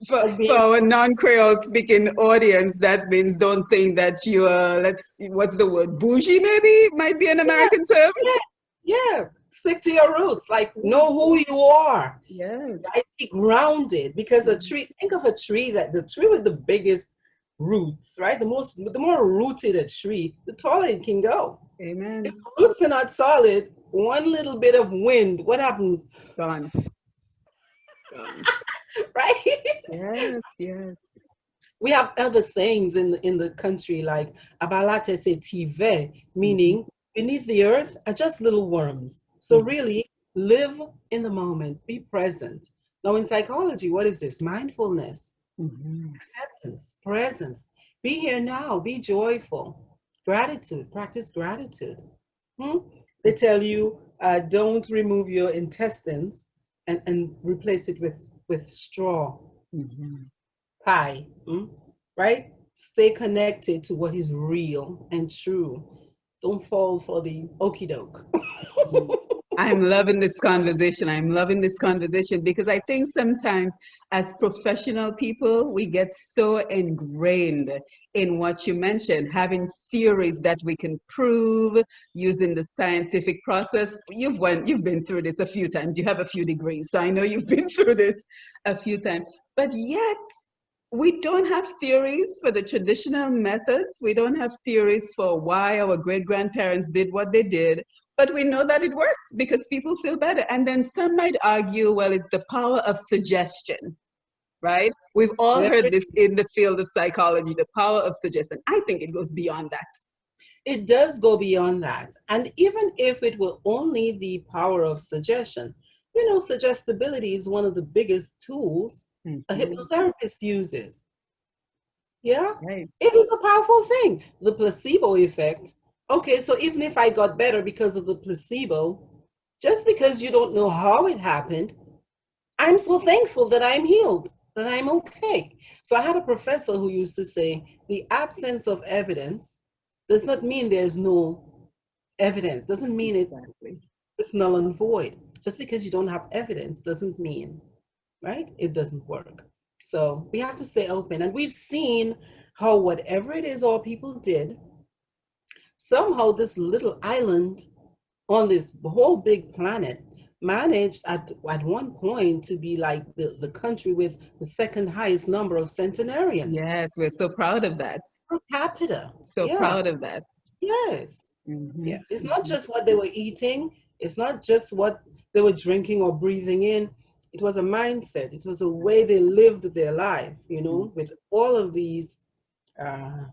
[SPEAKER 2] but
[SPEAKER 1] For
[SPEAKER 2] being,
[SPEAKER 1] our non-Creole speaking audience, that means don't think that you are, let's see, what's the word? Bougie, maybe? Might be an
[SPEAKER 2] yeah,
[SPEAKER 1] American term.
[SPEAKER 2] yeah, yeah. Stick to your roots. Like,
[SPEAKER 1] Yeah.
[SPEAKER 2] know who you are.
[SPEAKER 1] Yes.
[SPEAKER 2] Right? Be grounded, because a
[SPEAKER 1] Mhm.
[SPEAKER 2] tree, think of a tree, that the tree with the biggest roots, right? The more rooted a tree, the taller it can go. If
[SPEAKER 1] Amen.
[SPEAKER 2] the roots are not solid, one little bit of wind, what happens?
[SPEAKER 1] Gone. Gone.
[SPEAKER 2] Right?
[SPEAKER 1] Yes, yes.
[SPEAKER 2] We have other sayings in the country like abalate se tive,
[SPEAKER 1] Mhm.
[SPEAKER 2] meaning beneath the earth are just little worms. So
[SPEAKER 1] Mhm.
[SPEAKER 2] really, live in the moment, be present. Now in psychology, what is this? Mindfulness,
[SPEAKER 1] Mhm.
[SPEAKER 2] acceptance, presence. Be here now, be joyful. Gratitude, practice gratitude. Hmm? They tell you, don't remove your intestines and replace it with straw
[SPEAKER 1] Mhm.
[SPEAKER 2] pie, right? Stay connected to what is real and true. Don't fall for the okey doke.
[SPEAKER 1] Mhm. I'm loving this conversation. I'm loving this conversation because I think sometimes as professional people, we get so ingrained in what you mentioned, having theories that we can prove using the scientific process. You've been through this a few times. You have a few degrees, so I know you've been through this a few times. But yet, we don't have theories for the traditional methods. We don't have theories for why our great grandparents did what they did, but we know that it works because people feel better. And then some might argue, well, it's the power of suggestion, right? We've all
[SPEAKER 2] There
[SPEAKER 1] heard
[SPEAKER 2] it
[SPEAKER 1] this in the field of psychology, the power of suggestion. I think it goes beyond that.
[SPEAKER 2] it does go beyond that. And even if it were only the power of suggestion, suggestibility is one of the biggest tools a
[SPEAKER 1] Mhm.
[SPEAKER 2] hypnotherapist uses. Yeah,
[SPEAKER 1] Right.
[SPEAKER 2] it is a powerful thing. The placebo effect. Okay, so even if I got better because of the placebo, just because you don't know how it happened, I'm so thankful that I'm healed, that I'm okay. So I had a professor who used to say, the absence of evidence does not mean there's no evidence, doesn't mean
[SPEAKER 1] Exactly.
[SPEAKER 2] it's null and void. Just because you don't have evidence doesn't mean, right? It doesn't work. So we have to stay open. And we've seen how whatever it is our people did, somehow this little island on this whole big planet managed at one point to be like the country with the second highest number of centenarians
[SPEAKER 1] Yes, we're so proud of that.
[SPEAKER 2] per capita.
[SPEAKER 1] So
[SPEAKER 2] Yeah,
[SPEAKER 1] proud of that.
[SPEAKER 2] yes. Yeah.
[SPEAKER 1] Hmm.
[SPEAKER 2] It's not
[SPEAKER 1] Hmm.
[SPEAKER 2] just what they were eating, it's not just what they were drinking or breathing in. It was a mindset, it was a way they lived their life, with all of these uh,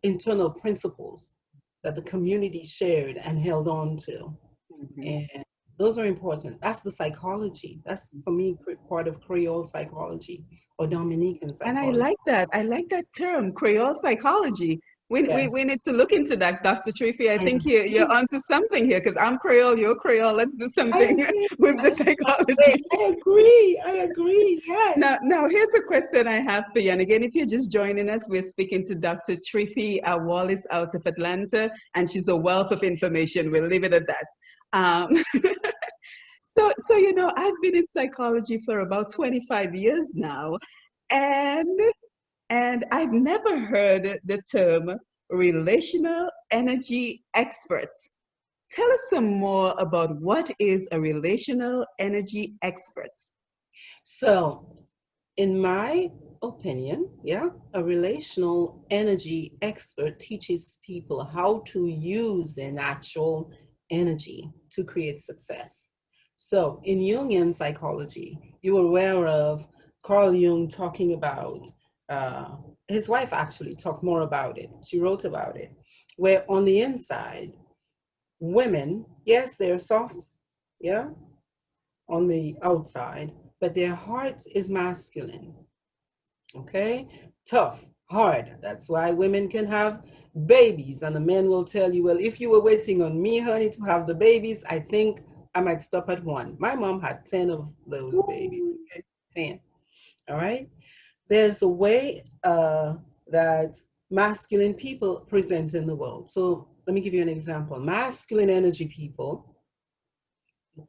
[SPEAKER 2] internal principles that the community shared and held on to.
[SPEAKER 1] Hmm.
[SPEAKER 2] And those are important. That's the psychology. That's for me part of Creole psychology or Dominican
[SPEAKER 1] And I
[SPEAKER 2] psychology.
[SPEAKER 1] like that. I like that term, Creole psychology.
[SPEAKER 2] Yes.
[SPEAKER 1] We need to look into that, Dr. Triphi. I
[SPEAKER 2] I
[SPEAKER 1] think you're
[SPEAKER 2] agree.
[SPEAKER 1] onto something here because I'm Creole, you're Creole. Let's do
[SPEAKER 2] I
[SPEAKER 1] something
[SPEAKER 2] agree.
[SPEAKER 1] with
[SPEAKER 2] I,
[SPEAKER 1] the
[SPEAKER 2] by the way,
[SPEAKER 1] psychology.
[SPEAKER 2] I agree. I agree. Yes.
[SPEAKER 1] Now, here's a question I have for you. And again, if you're just joining us, we're speaking to Dr. Triphi Wallace out of Atlanta, and she's a wealth of information. We'll leave it at that. Um, so I've been in psychology for about 25 years now, and I've never heard the term relational energy expert. Tell us some more about what is a relational energy expert.
[SPEAKER 2] So, in my opinion, yeah, a relational energy expert teaches people how to use their natural energy to create success. So, in Jungian psychology, you were aware of Carl Jung talking about, uh, his wife actually talked more about it. She wrote about it, where on the inside, women, yes, they're soft, yeah, on the outside, but their heart is masculine. Okay, tough, hard. That's why women can have babies, and the men will tell you, well, if you were waiting on me, honey, to have the babies, I think I might stop at one. My mom had 10 of those babies.
[SPEAKER 1] Ooh.
[SPEAKER 2] Okay, 10. All right. There's the way that masculine people present in the world. So let me give you an example. Masculine energy people,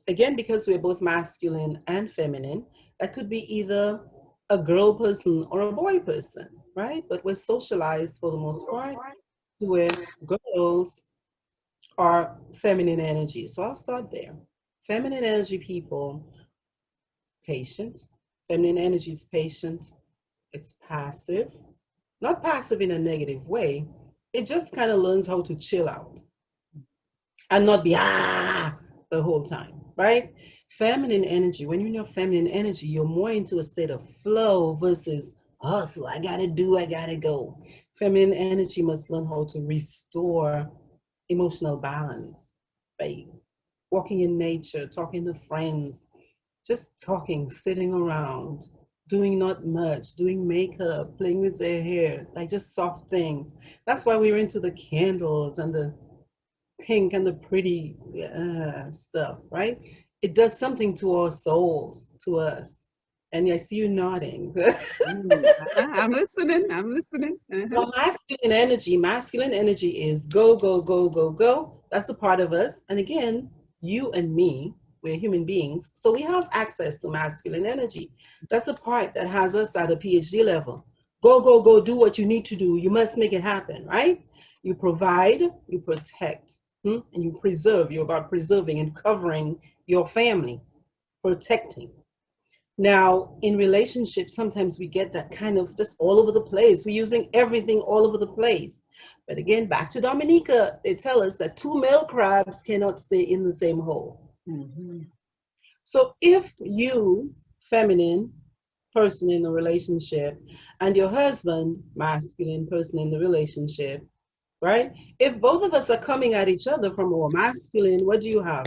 [SPEAKER 2] again, because we're both masculine and feminine, that could be either a girl person or a boy person, right? But we're socialized for the most part to where girls are feminine energy. So I'll start there. Feminine energy people, patient. Feminine energy is patient. It's passive, not passive in a negative way. It just kind of learns how to chill out and not be the whole time, right? Feminine energy, when you're in your feminine energy, you're more into a state of flow versus hustle. I gotta do, I gotta go. Feminine energy must learn how to restore emotional balance by walking in nature, talking to friends, just talking, sitting around, doing not much, doing makeup, playing with their hair, like just soft things. That's why we're into the candles and the pink and the pretty stuff, right? It does something to our souls, to us. And I see you nodding.
[SPEAKER 1] I'm listening. I'm listening.
[SPEAKER 2] Well, masculine energy is go, go, go, go, go. That's the part of us. And again, you and me, we're human beings. So we have access to masculine energy. That's the part that has us at a PhD level. Go, go, go, do what you need to do. You must make it happen, right? You provide, you protect, and you preserve. You're about preserving and covering your family, protecting. Now, in relationships, sometimes we get that kind of just all over the place. We're using everything all over the place. But again, back to Dominica, they tell us that two male crabs cannot stay in the same hole.
[SPEAKER 1] Mm-hmm.
[SPEAKER 2] So if you, feminine person in the relationship, and your husband, masculine person in the relationship, right? If both of us are coming at each other from our masculine, what do you have?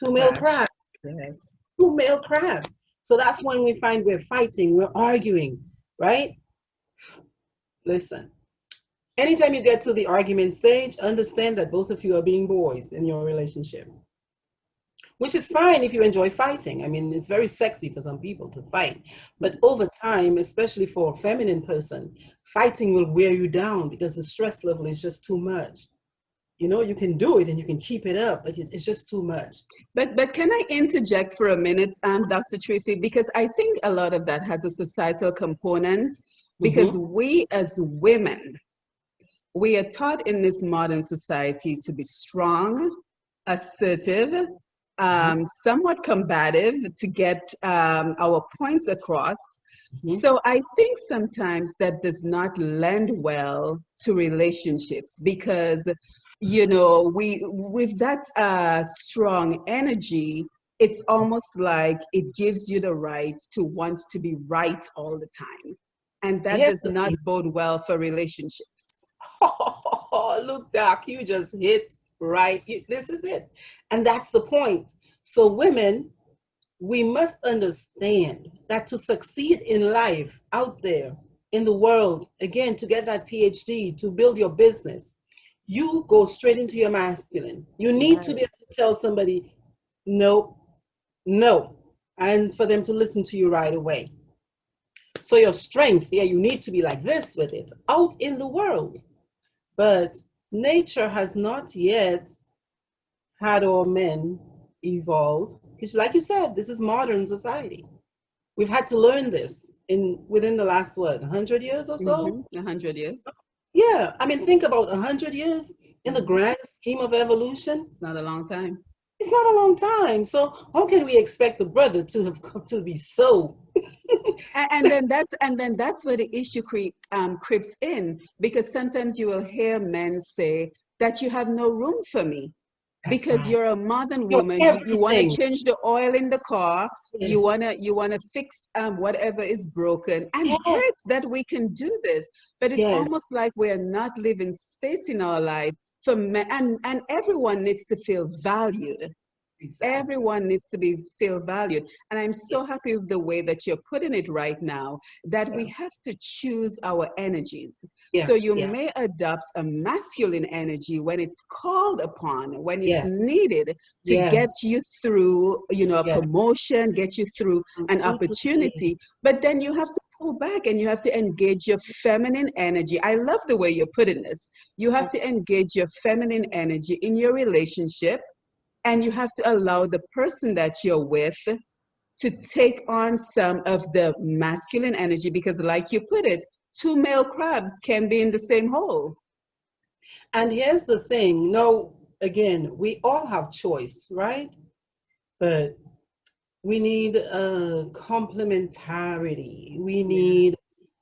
[SPEAKER 2] Two male
[SPEAKER 1] Crash.
[SPEAKER 2] crabs.
[SPEAKER 1] Yes.
[SPEAKER 2] Two male crabs. So that's when we find we're fighting, we're arguing, right? Listen, anytime you get to the argument stage, understand that both of you are being boys in your relationship, which is fine if you enjoy fighting. I mean, it's very sexy for some people to fight. But over time, especially for a feminine person, fighting will wear you down because the stress level is just too much. You know, you can do it and you can keep it up, but it's just too much.
[SPEAKER 1] But can I interject for a minute, Dr. Triphi, because I think a lot of that has a societal component because
[SPEAKER 2] Mm-hmm.
[SPEAKER 1] we as women, we are taught in this modern society to be strong, assertive, somewhat combative to get our points across.
[SPEAKER 2] Mm-hmm.
[SPEAKER 1] So I think sometimes that does not lend well to relationships because, you know, we with that strong energy, it's almost like it gives you the right to want to be right all the time. And that
[SPEAKER 2] Here's
[SPEAKER 1] does
[SPEAKER 2] the
[SPEAKER 1] not
[SPEAKER 2] thing.
[SPEAKER 1] bode well for relationships.
[SPEAKER 2] Oh, look, Doc, you just hit right. This is it. And that's the point. So, women, we must understand that to succeed in life out there in the world, again, to get that PhD, to build your business, you go straight into your masculine. You need to be
[SPEAKER 1] Right.
[SPEAKER 2] able to tell somebody, no, no, and for them to listen to you right away. So, your strength, yeah, you need to be like this with it out in the world. But nature has not yet had our men evolve. Because like you said, this is modern society. We've had to learn this in within the last what, 100 years or so?
[SPEAKER 1] 100 years.
[SPEAKER 2] Yeah. I mean, think about 100 years in the
[SPEAKER 1] Mhm.
[SPEAKER 2] grand scheme of evolution.
[SPEAKER 1] It's not a long time.
[SPEAKER 2] It's not a long time. So how can we expect the brother to have to be so?
[SPEAKER 1] And then that's where the issue creeps in because sometimes you will hear men say that you have no room for me
[SPEAKER 2] That's
[SPEAKER 1] because
[SPEAKER 2] right.
[SPEAKER 1] you're a modern
[SPEAKER 2] You're
[SPEAKER 1] woman. You want to
[SPEAKER 2] everything.
[SPEAKER 1] change the oil in the car. You
[SPEAKER 2] Yes.
[SPEAKER 1] wanna you wanna fix whatever is broken. And
[SPEAKER 2] Yes.
[SPEAKER 1] great that we can do this, but it's
[SPEAKER 2] Yes.
[SPEAKER 1] almost like we're not living space in our life for men, and everyone needs to feel valued.
[SPEAKER 2] Exactly.
[SPEAKER 1] Everyone needs to be feel valued. And I'm so happy with the way that you're putting it right now, that we
[SPEAKER 2] Yeah.
[SPEAKER 1] have to choose our energies.
[SPEAKER 2] Yeah.
[SPEAKER 1] So you
[SPEAKER 2] Yeah.
[SPEAKER 1] may adopt a masculine energy when it's called upon, when it's
[SPEAKER 2] Yes.
[SPEAKER 1] needed to get
[SPEAKER 2] Yes.
[SPEAKER 1] you through, a
[SPEAKER 2] Yes.
[SPEAKER 1] promotion, get you through an
[SPEAKER 2] Absolutely.
[SPEAKER 1] opportunity. But then you have to pull back and you have to engage your feminine energy. I love the way you're putting this. You have to
[SPEAKER 2] That's
[SPEAKER 1] engage your feminine energy in your relationship, and you have to allow the person that you're with to take on some of the masculine energy, because like you put it, two male crabs can be in the same hole.
[SPEAKER 2] And here's the thing. No, again, we all have choice, right? But we need a complementarity. We
[SPEAKER 1] Yeah.
[SPEAKER 2] need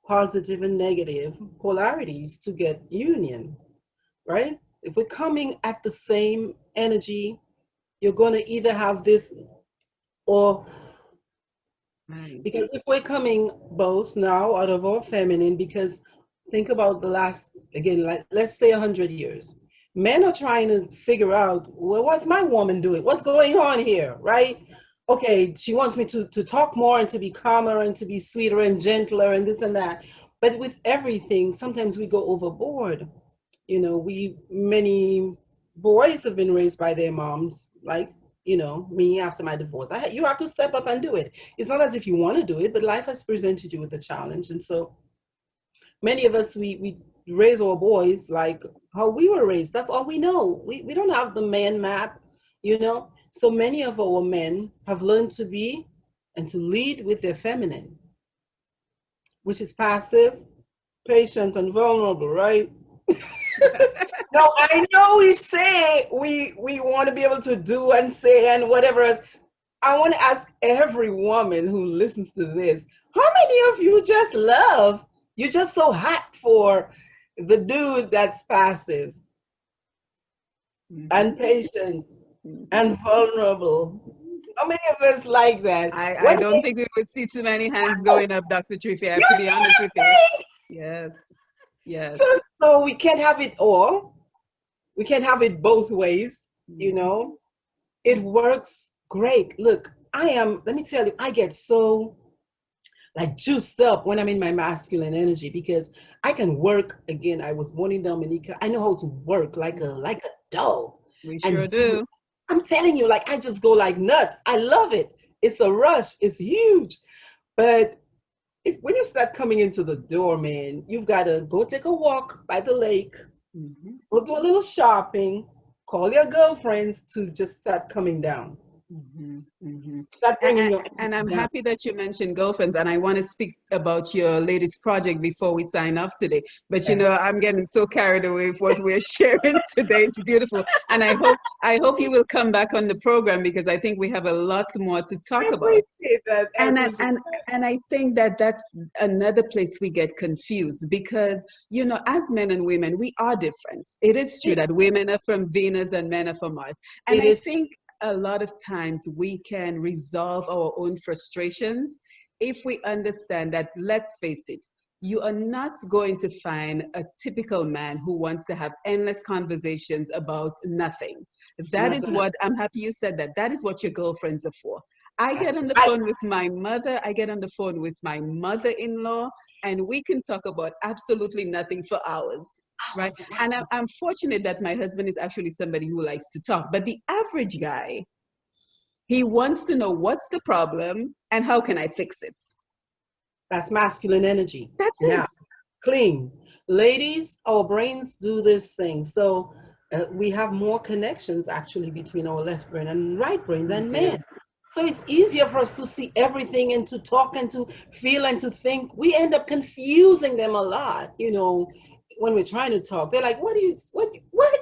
[SPEAKER 2] positive and negative polarities to get union, right? If we're coming at the same energy, you're going to either have this or,
[SPEAKER 1] Right.
[SPEAKER 2] because if we're coming both now out of our feminine, because think about the last, again, like let's say 100 years. Men are trying to figure out, well, what's my woman doing? What's going on here, right? Okay, she wants me to talk more and to be calmer and to be sweeter and gentler and this and that. But with everything, sometimes we go overboard. We many boys have been raised by their moms, like me after my divorce. You have to step up and do it. It's not as if you want to do it, but life has presented you with a challenge, and so many of us we raise our boys like how we were raised. That's all we know. We don't have the man map. So many of our men have learned to be and to lead with their feminine, which is passive, patient, and vulnerable, right? No, I know we say we want to be able to do and say and whatever else. I want to ask every woman who listens to this, how many of you just love? You're just so hot for the dude that's passive and
[SPEAKER 1] Mhm.
[SPEAKER 2] patient
[SPEAKER 1] Mhm.
[SPEAKER 2] and vulnerable. How many of us like that?
[SPEAKER 1] I
[SPEAKER 2] When
[SPEAKER 1] don't think we would see too many hands
[SPEAKER 2] you
[SPEAKER 1] going up, Dr. Triphi. I
[SPEAKER 2] see
[SPEAKER 1] have to be
[SPEAKER 2] what
[SPEAKER 1] honest
[SPEAKER 2] I'm
[SPEAKER 1] with you.
[SPEAKER 2] saying?
[SPEAKER 1] Yes.
[SPEAKER 2] So,
[SPEAKER 1] Yes.
[SPEAKER 2] so we can't have it all. We can't have it both ways, you
[SPEAKER 1] Mhm.
[SPEAKER 2] know? It works great. Look, let me tell you, I get so like juiced up when I'm in my masculine energy because I can work. Again, I was born in Dominica. I know how to work like a dog.
[SPEAKER 1] We sure
[SPEAKER 2] And
[SPEAKER 1] do.
[SPEAKER 2] I'm telling you, like I just go like nuts. I love it. It's a rush. It's huge. But if when you start coming into the door, man, you've got to go take a walk by the lake,
[SPEAKER 1] Mhm.
[SPEAKER 2] go do a little shopping, call your girlfriends to just start coming down.
[SPEAKER 1] Mhm, mhm.
[SPEAKER 2] Start bringing your
[SPEAKER 1] And
[SPEAKER 2] energy
[SPEAKER 1] I'm
[SPEAKER 2] down.
[SPEAKER 1] happy that you mentioned girlfriends, and I want to speak about your latest project before we sign off today. But
[SPEAKER 2] Yeah.
[SPEAKER 1] I'm getting so carried away with what we're sharing today. It's beautiful, and I hope you will come back on the program, because I think we have a lot more to
[SPEAKER 2] I
[SPEAKER 1] talk about.
[SPEAKER 2] appreciate that. I
[SPEAKER 1] And I,
[SPEAKER 2] appreciate
[SPEAKER 1] and and I think that that's another place we get confused, because as men and women, we are different. It is true
[SPEAKER 2] it.
[SPEAKER 1] that women are from Venus and men are from Mars, and
[SPEAKER 2] It
[SPEAKER 1] I
[SPEAKER 2] is.
[SPEAKER 1] think a lot of times we can resolve our own frustrations if we understand that, let's face it, you are not going to find a typical man who wants to have endless conversations about nothing. That
[SPEAKER 2] Not
[SPEAKER 1] is
[SPEAKER 2] gonna.
[SPEAKER 1] what, I'm happy you said that. That is what your girlfriends are for. I get
[SPEAKER 2] That's
[SPEAKER 1] on the
[SPEAKER 2] right.
[SPEAKER 1] phone with my mother, I get on the phone with my mother-in-law, and we can talk about absolutely nothing for hours, right?
[SPEAKER 2] Hours and
[SPEAKER 1] And
[SPEAKER 2] hours.
[SPEAKER 1] I'm fortunate that my husband is actually somebody who likes to talk. But the average guy, he wants to know what's the problem and how can I fix it.
[SPEAKER 2] That's masculine energy.
[SPEAKER 1] That's
[SPEAKER 2] Now,
[SPEAKER 1] it.
[SPEAKER 2] clean. Ladies, our brains do this thing. So we have more connections actually between our left brain and right brain
[SPEAKER 1] We
[SPEAKER 2] than
[SPEAKER 1] do.
[SPEAKER 2] men. So it's easier for us to see everything and to talk and to feel and to think. We end up confusing them a lot, when we're trying to talk. They're like, what you trying to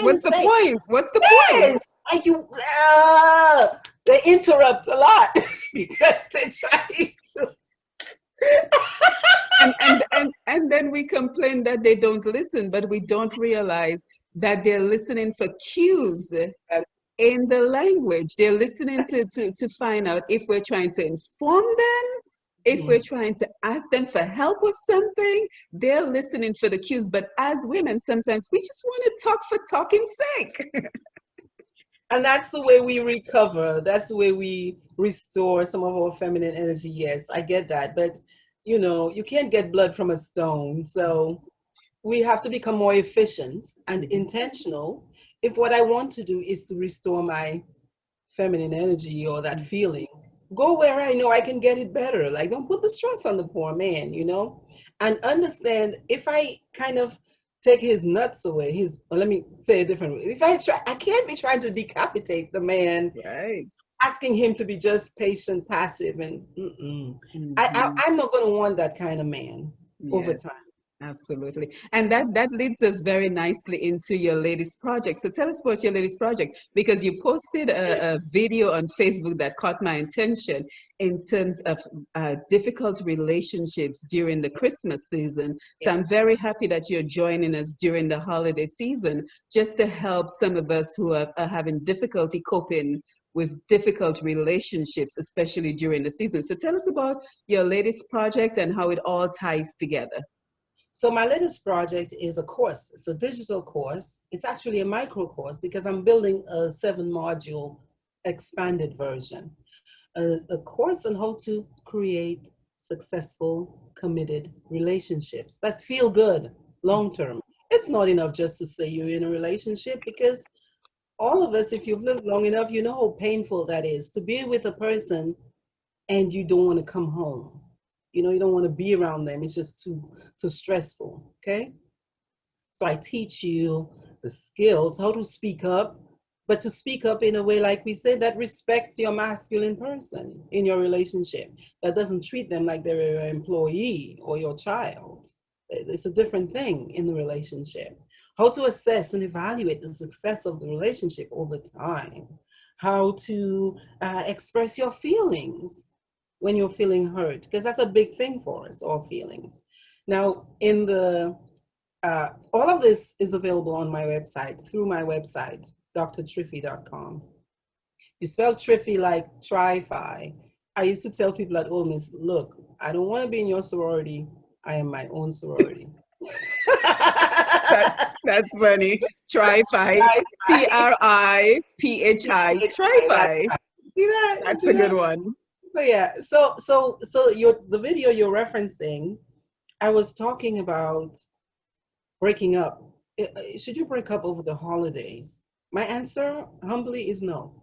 [SPEAKER 1] What's the
[SPEAKER 2] say?
[SPEAKER 1] point? What's the point?
[SPEAKER 2] Yes. Are you they interrupt a lot because they're trying to.
[SPEAKER 1] And then we complain that they don't listen, but we don't realize that they're listening for cues in the language. They're listening to find out if we're trying to inform them If we're trying to ask them for help with something, they're listening for the cues. But as women, sometimes we just want to talk for talking's sake.
[SPEAKER 2] And that's the way we recover. That's the way we restore some of our feminine energy. Yes, I get that. But, you can't get blood from a stone. So we have to become more efficient and intentional. If what I want to do is to restore my feminine energy or that feeling, go where I know I can get it better. Like, don't put the stress on the poor man, and understand if I kind of take his nuts away, let me say it differently. If I can't be trying to decapitate the man,
[SPEAKER 1] Right.
[SPEAKER 2] asking him to be just patient, passive, and
[SPEAKER 1] Mm-hmm.
[SPEAKER 2] I'm not going to want that kind of man over
[SPEAKER 1] Yes,
[SPEAKER 2] time.
[SPEAKER 1] absolutely. And that leads us very nicely into your latest project. So tell us about your latest project, because you posted a video on Facebook that caught my attention in terms of difficult relationships during the Christmas season. So
[SPEAKER 2] Yeah.
[SPEAKER 1] I'm very happy that you're joining us during the holiday season, just to help some of us who are having difficulty coping with difficult relationships, especially during the season. So tell us about your latest project and how it all ties together.
[SPEAKER 2] So my latest project is a course. It's a digital course. It's actually a micro course because I'm building a 7-module expanded version. A course on how to create successful, committed relationships that feel good long term. It's not enough just to say you're in a relationship, because all of us, if you've lived long enough, you know how painful that is to be with a person and you don't want to come home. You don't want to be around them. It's just too stressful. Okay. So I teach you the skills, how to speak up, but to speak up in a way, like we said, that respects your masculine person in your relationship, that doesn't treat them like they're your employee or your child. It's a different thing in the relationship. How to assess and evaluate the success of the relationship over time. How to express your feelings when you're feeling hurt, because that's a big thing for us, all feelings. Now, all of this is available on my website, through my website, drtriphi.com. You spell Triphi like Triphi. I used to tell people at Ole Miss, look, I don't want to be in your sorority. I am my own sorority.
[SPEAKER 1] That's funny. Triphi, Triphi,
[SPEAKER 2] That's
[SPEAKER 1] Triphi.
[SPEAKER 2] right. See that? You
[SPEAKER 1] That's
[SPEAKER 2] see
[SPEAKER 1] a good
[SPEAKER 2] that?
[SPEAKER 1] one.
[SPEAKER 2] So yeah. So the video you're referencing, I was talking about breaking up. Should you break up over the holidays? My answer, humbly, is no.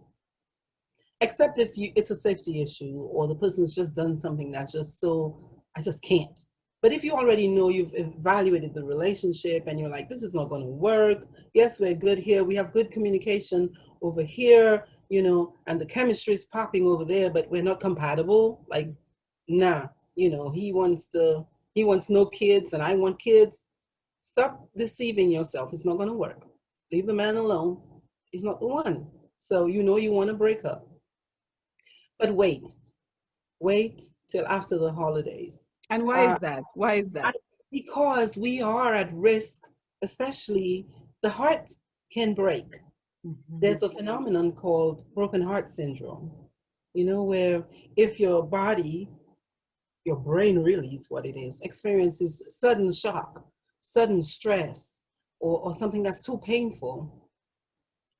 [SPEAKER 2] Except if it's a safety issue or the person's just done something that's just I just can't. But if you already know, you've evaluated the relationship and you're like, this is not going to work. Yes, we're good here. We have good communication over here, and the chemistry is popping over there, but we're not compatible. Like, nah, he wants no kids and I want kids. Stop deceiving yourself. It's not going to work. Leave the man alone. He's not the one. So you want to break up. But wait till after the holidays.
[SPEAKER 1] And why
[SPEAKER 2] Uh,
[SPEAKER 1] is that? Why is that?
[SPEAKER 2] because we are at risk, especially the heart can break.
[SPEAKER 1] Mhm.
[SPEAKER 2] There's a phenomenon called broken heart syndrome, where if your body, your brain really is what it is, experiences sudden shock, sudden stress, or something that's too painful,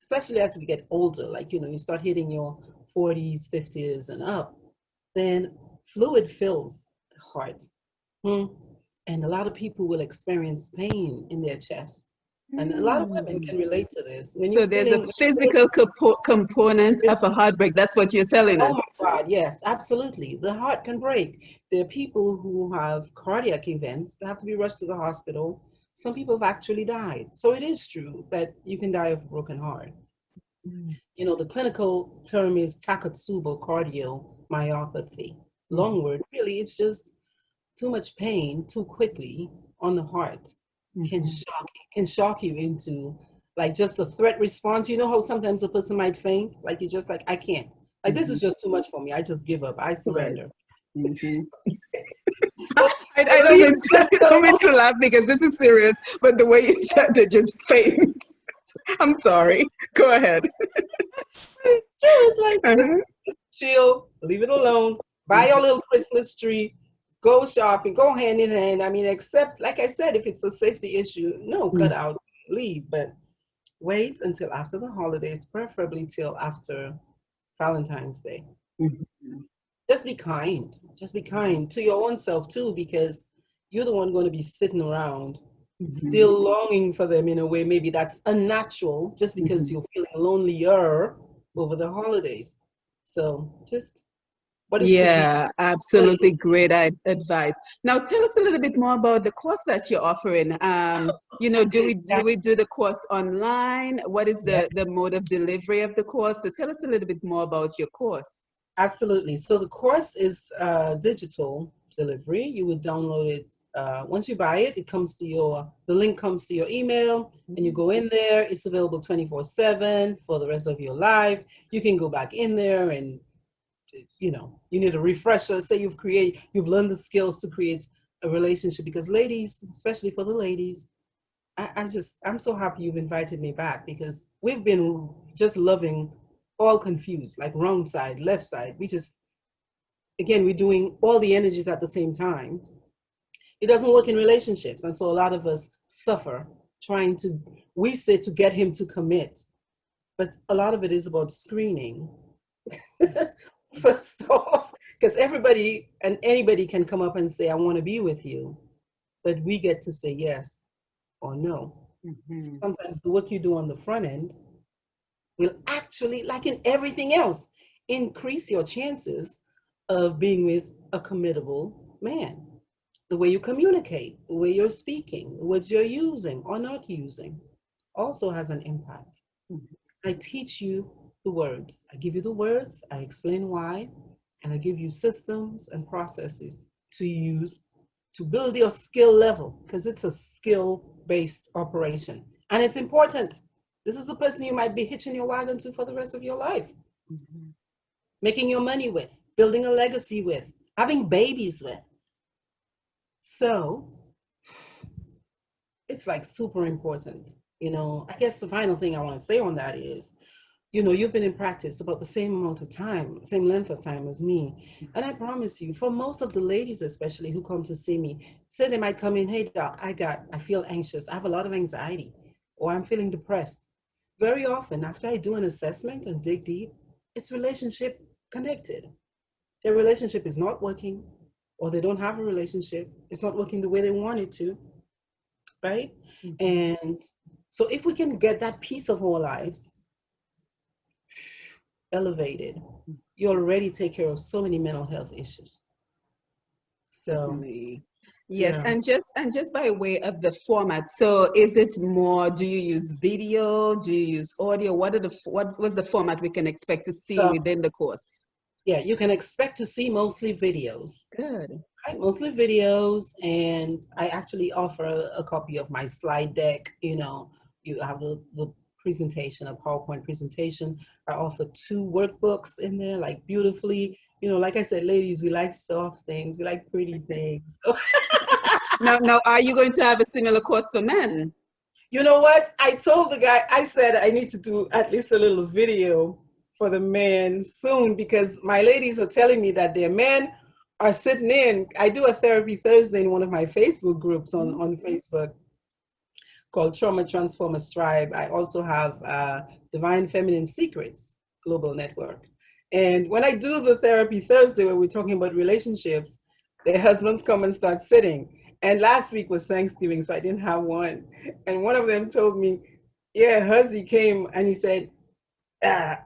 [SPEAKER 2] especially as we get older, like, you start hitting your 40s, 50s, and up, then fluid fills the heart. Hmm. And a lot of people will experience pain in their chest. And a lot of women
[SPEAKER 1] Mm.
[SPEAKER 2] can relate to this.
[SPEAKER 1] So there's a physical component of a heartbreak. That's what you're telling
[SPEAKER 2] oh
[SPEAKER 1] us.
[SPEAKER 2] my God, yes, absolutely. The heart can break. There are people who have cardiac events that have to be rushed to the hospital. Some people have actually died. So it is true that you can die of a broken heart.
[SPEAKER 1] Mm.
[SPEAKER 2] The clinical term is Takotsubo cardiomyopathy.
[SPEAKER 1] Mhm.
[SPEAKER 2] Long word, really, it's just too much pain too quickly on the heart can
[SPEAKER 1] Mhm.
[SPEAKER 2] shock you into, like, just the threat response. You know how sometimes a person might faint, like, you're just like, I can't, like, this
[SPEAKER 1] Mhm.
[SPEAKER 2] is just too much for me. I just give up. I
[SPEAKER 1] Right.
[SPEAKER 2] surrender.
[SPEAKER 1] Mhm.
[SPEAKER 2] So
[SPEAKER 1] I
[SPEAKER 2] leave
[SPEAKER 1] I
[SPEAKER 2] the
[SPEAKER 1] don't mean
[SPEAKER 2] person
[SPEAKER 1] to laugh because this is serious, but the way you said it just faints. I'm sorry. Go ahead.
[SPEAKER 2] alone. It's true. It's like,
[SPEAKER 1] Uh-huh.
[SPEAKER 2] just chill, leave it alone. Buy your little Christmas tree, go shopping, go hand in hand. I mean, except, like I said, if it's a safety issue, no, cut out, leave. But wait until after the holidays, preferably till after Valentine's Day.
[SPEAKER 1] Mhm.
[SPEAKER 2] Just be kind. Just be kind to your own self too, because you're the one going to be sitting around
[SPEAKER 1] Mhm.
[SPEAKER 2] still longing for them in a way maybe that's unnatural just because
[SPEAKER 1] Mhm.
[SPEAKER 2] you're feeling lonelier over the holidays. So just what is to be.
[SPEAKER 1] Yeah, absolutely great advice. Now tell us a little bit more about the course that you're offering. Do we
[SPEAKER 2] Yeah,
[SPEAKER 1] do the course online? What is
[SPEAKER 2] yeah,
[SPEAKER 1] the mode of delivery of the course? So tell us a little bit more about your course.
[SPEAKER 2] absolutely. So the course is digital delivery. You would download it. Once you buy it, the link comes to your email and you go in there. It's available 24/7 for the rest of your life. You can go back in there and you need a refresher. Say you've learned the skills to create a relationship, because ladies, especially for the ladies, I'm so happy you've invited me back, because we've been just loving all confused, like wrong side, left side. We're doing all the energies at the same time. It doesn't work in relationships. And so a lot of us suffer trying to, we say to get him to commit, but a lot of it is about screening. First off, because everybody and anybody can come up and say, I want to be with you, but we get to say yes or no.
[SPEAKER 1] Mhm.
[SPEAKER 2] Sometimes the work you do on the front end will actually, like in everything else, increase your chances of being with a committable man. The way you communicate, the way you're speaking, the words you're using or not using also has an impact.
[SPEAKER 1] Mhm.
[SPEAKER 2] I teach you the words. I give you the words, I explain why, and I give you systems and processes to use to build your skill level, because it's a skill based operation. And it's important. This is the person you might be hitching your wagon to for the rest of your life,
[SPEAKER 1] Mhm.
[SPEAKER 2] making your money with, building a legacy with, having babies with. So it's like super important. I guess the final thing I want to say on that is, you've been in practice about the same amount of time, same length of time as me. And I promise you, for most of the ladies, especially who come to see me, say they might come in, hey doc, I feel anxious. I have a lot of anxiety, or I'm feeling depressed. Very often after I do an assessment and dig deep, it's relationship connected. Their relationship is not working, or they don't have a relationship. It's not working the way they want it to, right?
[SPEAKER 1] Mhm.
[SPEAKER 2] And so if we can get that piece of our lives elevated, you already take care of so many mental health issues. So
[SPEAKER 1] Certainly. Yes,
[SPEAKER 2] yeah.
[SPEAKER 1] and just by way of the format. So is it more, do you use video? Do you use audio? What was the format we can expect to see
[SPEAKER 2] So
[SPEAKER 1] within the course?
[SPEAKER 2] yeah, you can expect to see mostly videos,
[SPEAKER 1] Good.
[SPEAKER 2] right? Mostly videos, and I actually offer a copy of my slide deck. You have the presentation, a PowerPoint presentation. I offer 2 workbooks in there, like beautifully. Like I said, ladies, we like soft things, we like pretty things.
[SPEAKER 1] Now, are you going to have a similar course for men?
[SPEAKER 2] You know what? I told the guy, I said I need to do at least a little video for the men soon, because my ladies are telling me that their men are sitting in. I do a therapy Thursday in one of my Facebook groups on Facebook called Trauma Transformers Tribe. I also have Divine Feminine Secrets Global Network. And when I do the therapy Thursday where we're talking about relationships, their husbands come and start sitting. And last week was Thanksgiving, so I didn't have one. And one of them told me, yeah, husband came and he said, ah,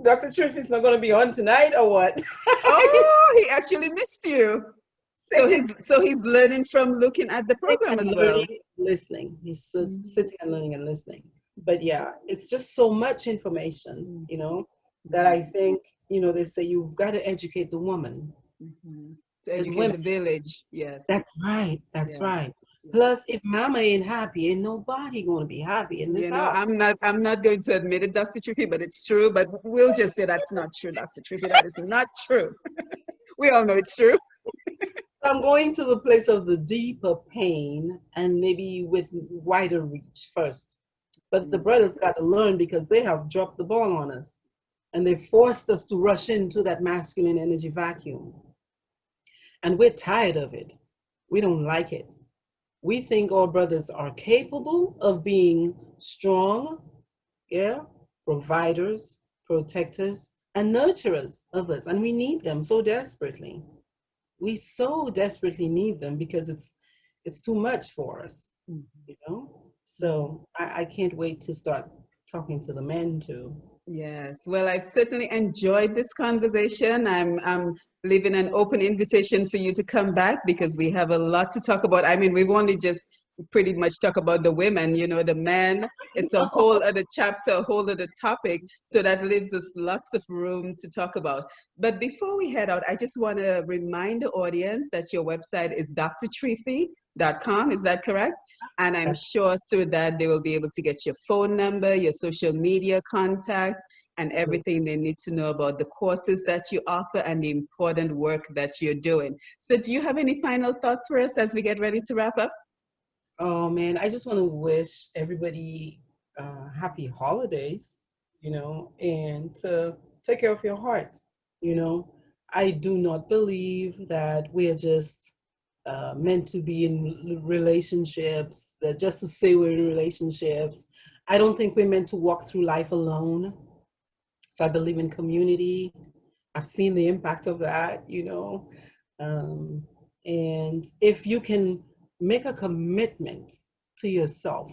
[SPEAKER 2] Dr. Triphi's not going to be on tonight or what?
[SPEAKER 1] Oh, he actually missed you. So he's learning from looking at the
[SPEAKER 2] Sitting
[SPEAKER 1] program
[SPEAKER 2] and
[SPEAKER 1] as well.
[SPEAKER 2] learning, listening. He's
[SPEAKER 1] Mhm.
[SPEAKER 2] sitting and learning and listening. But yeah, it's just so much information,
[SPEAKER 1] Mhm.
[SPEAKER 2] that I
[SPEAKER 1] Mhm.
[SPEAKER 2] think, they say you've got to educate the woman.
[SPEAKER 1] Mhm. To
[SPEAKER 2] Because
[SPEAKER 1] educate
[SPEAKER 2] women,
[SPEAKER 1] the village. Yes.
[SPEAKER 2] that's right, that's right.
[SPEAKER 1] Yes. Yes.
[SPEAKER 2] Plus, if mama ain't happy, ain't nobody gonna be happy in this house.
[SPEAKER 1] I'm not going to admit it, Dr. Triphi, but it's true. But we'll just say that's not true, Dr. Triphi. That is not true. We all know it's true.
[SPEAKER 2] I'm going to the place of the deeper pain and maybe with wider reach first. But the
[SPEAKER 1] Mm.
[SPEAKER 2] brothers got to learn because they have dropped the ball on us. and they forced us to rush into that masculine energy vacuum. And we're tired of it. We don't like it. We think our brothers are capable of being strong, yeah, providers, protectors, and nurturers of us. And we need them so desperately. We so desperately need them because it's too much for us, you know? So I can't wait to start talking to the men too.
[SPEAKER 1] Yes, well, I've certainly enjoyed this conversation. I'm leaving an open invitation for you to come back because we have a lot to talk about. I mean, we've only just pretty much talk about the women, you know, the men. It's a whole other chapter, a whole other topic. So that leaves us lots of room to talk about. But before we head out, I just want to remind the audience that your website is drtriphi.com. Is that correct? And I'm sure through that they will be able to get your phone number, your social media contact, and everything they need to know about the courses that you offer and the important work that you're doing. So do you have any final thoughts for us as we get ready to wrap up?
[SPEAKER 2] Oh man, I just want to wish everybody happy holidays, and to take care of your heart. You know, I do not believe that we are just meant to be in relationships, that just to say we're in relationships. I don't think we're meant to walk through life alone. So I believe in community. I've seen the impact of that. Um, and if you can make a commitment to yourself,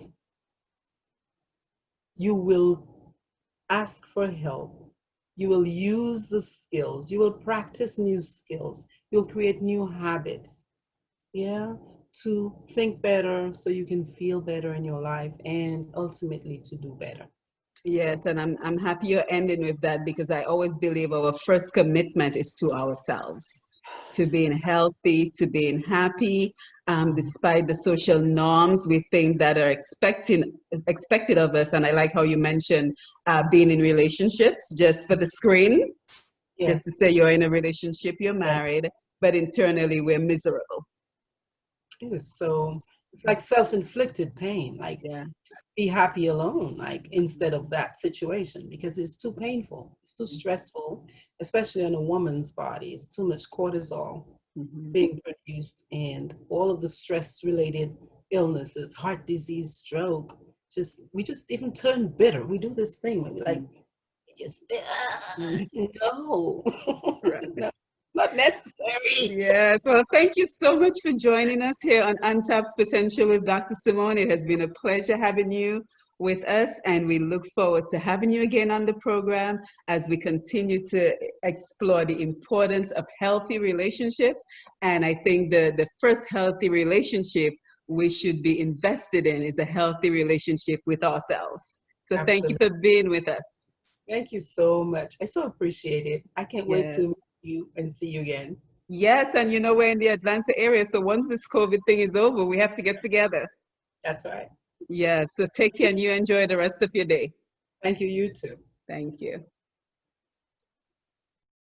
[SPEAKER 2] you will ask for help. You will use the skills. You will practice new skills. You'll create new habits, yeah, to think better so you can feel better in your life and ultimately to do better.
[SPEAKER 1] Yes, and I'm happy you're ending with that because I always believe our first commitment is to ourselves, to being healthy, to being happy, despite the social norms we think that are expected of us. And I like how you mentioned being in relationships just for the screen, just to
[SPEAKER 2] Yes,
[SPEAKER 1] say you're in a relationship, you're
[SPEAKER 2] yes.
[SPEAKER 1] married, but internally we're miserable.
[SPEAKER 2] It is so, it's like self-inflicted pain. Like,
[SPEAKER 1] Yeah.
[SPEAKER 2] just be happy alone, like instead of that situation, because it's too painful. It's too stressful, especially on a woman's body. It's too much cortisol
[SPEAKER 1] Mhm.
[SPEAKER 2] being produced, and all of the stress-related illnesses, heart disease, stroke. We just even turn bitter. We do this thing where we like just no,
[SPEAKER 1] Right.
[SPEAKER 2] no, not necessary.
[SPEAKER 1] Yes, well, thank you so much for joining us here on Untapped Potential with Dr. Simone. It has been a pleasure having you with us, and we look forward to having you again on the program as we continue to explore the importance of healthy relationships. And I think the first healthy relationship we should be invested in is a healthy relationship with ourselves. So thank you
[SPEAKER 2] Absolutely.
[SPEAKER 1] for being with us.
[SPEAKER 2] Thank you so much. I so appreciate it. I can't wait to
[SPEAKER 1] Yes.
[SPEAKER 2] meet you and see you again.
[SPEAKER 1] Yes, and you know, we're in the Atlanta area, so once this COVID thing is over, we have to get together.
[SPEAKER 2] That's right.
[SPEAKER 1] Yes, so take care and you enjoy the rest of your day.
[SPEAKER 2] Thank you, you too.
[SPEAKER 1] Thank you.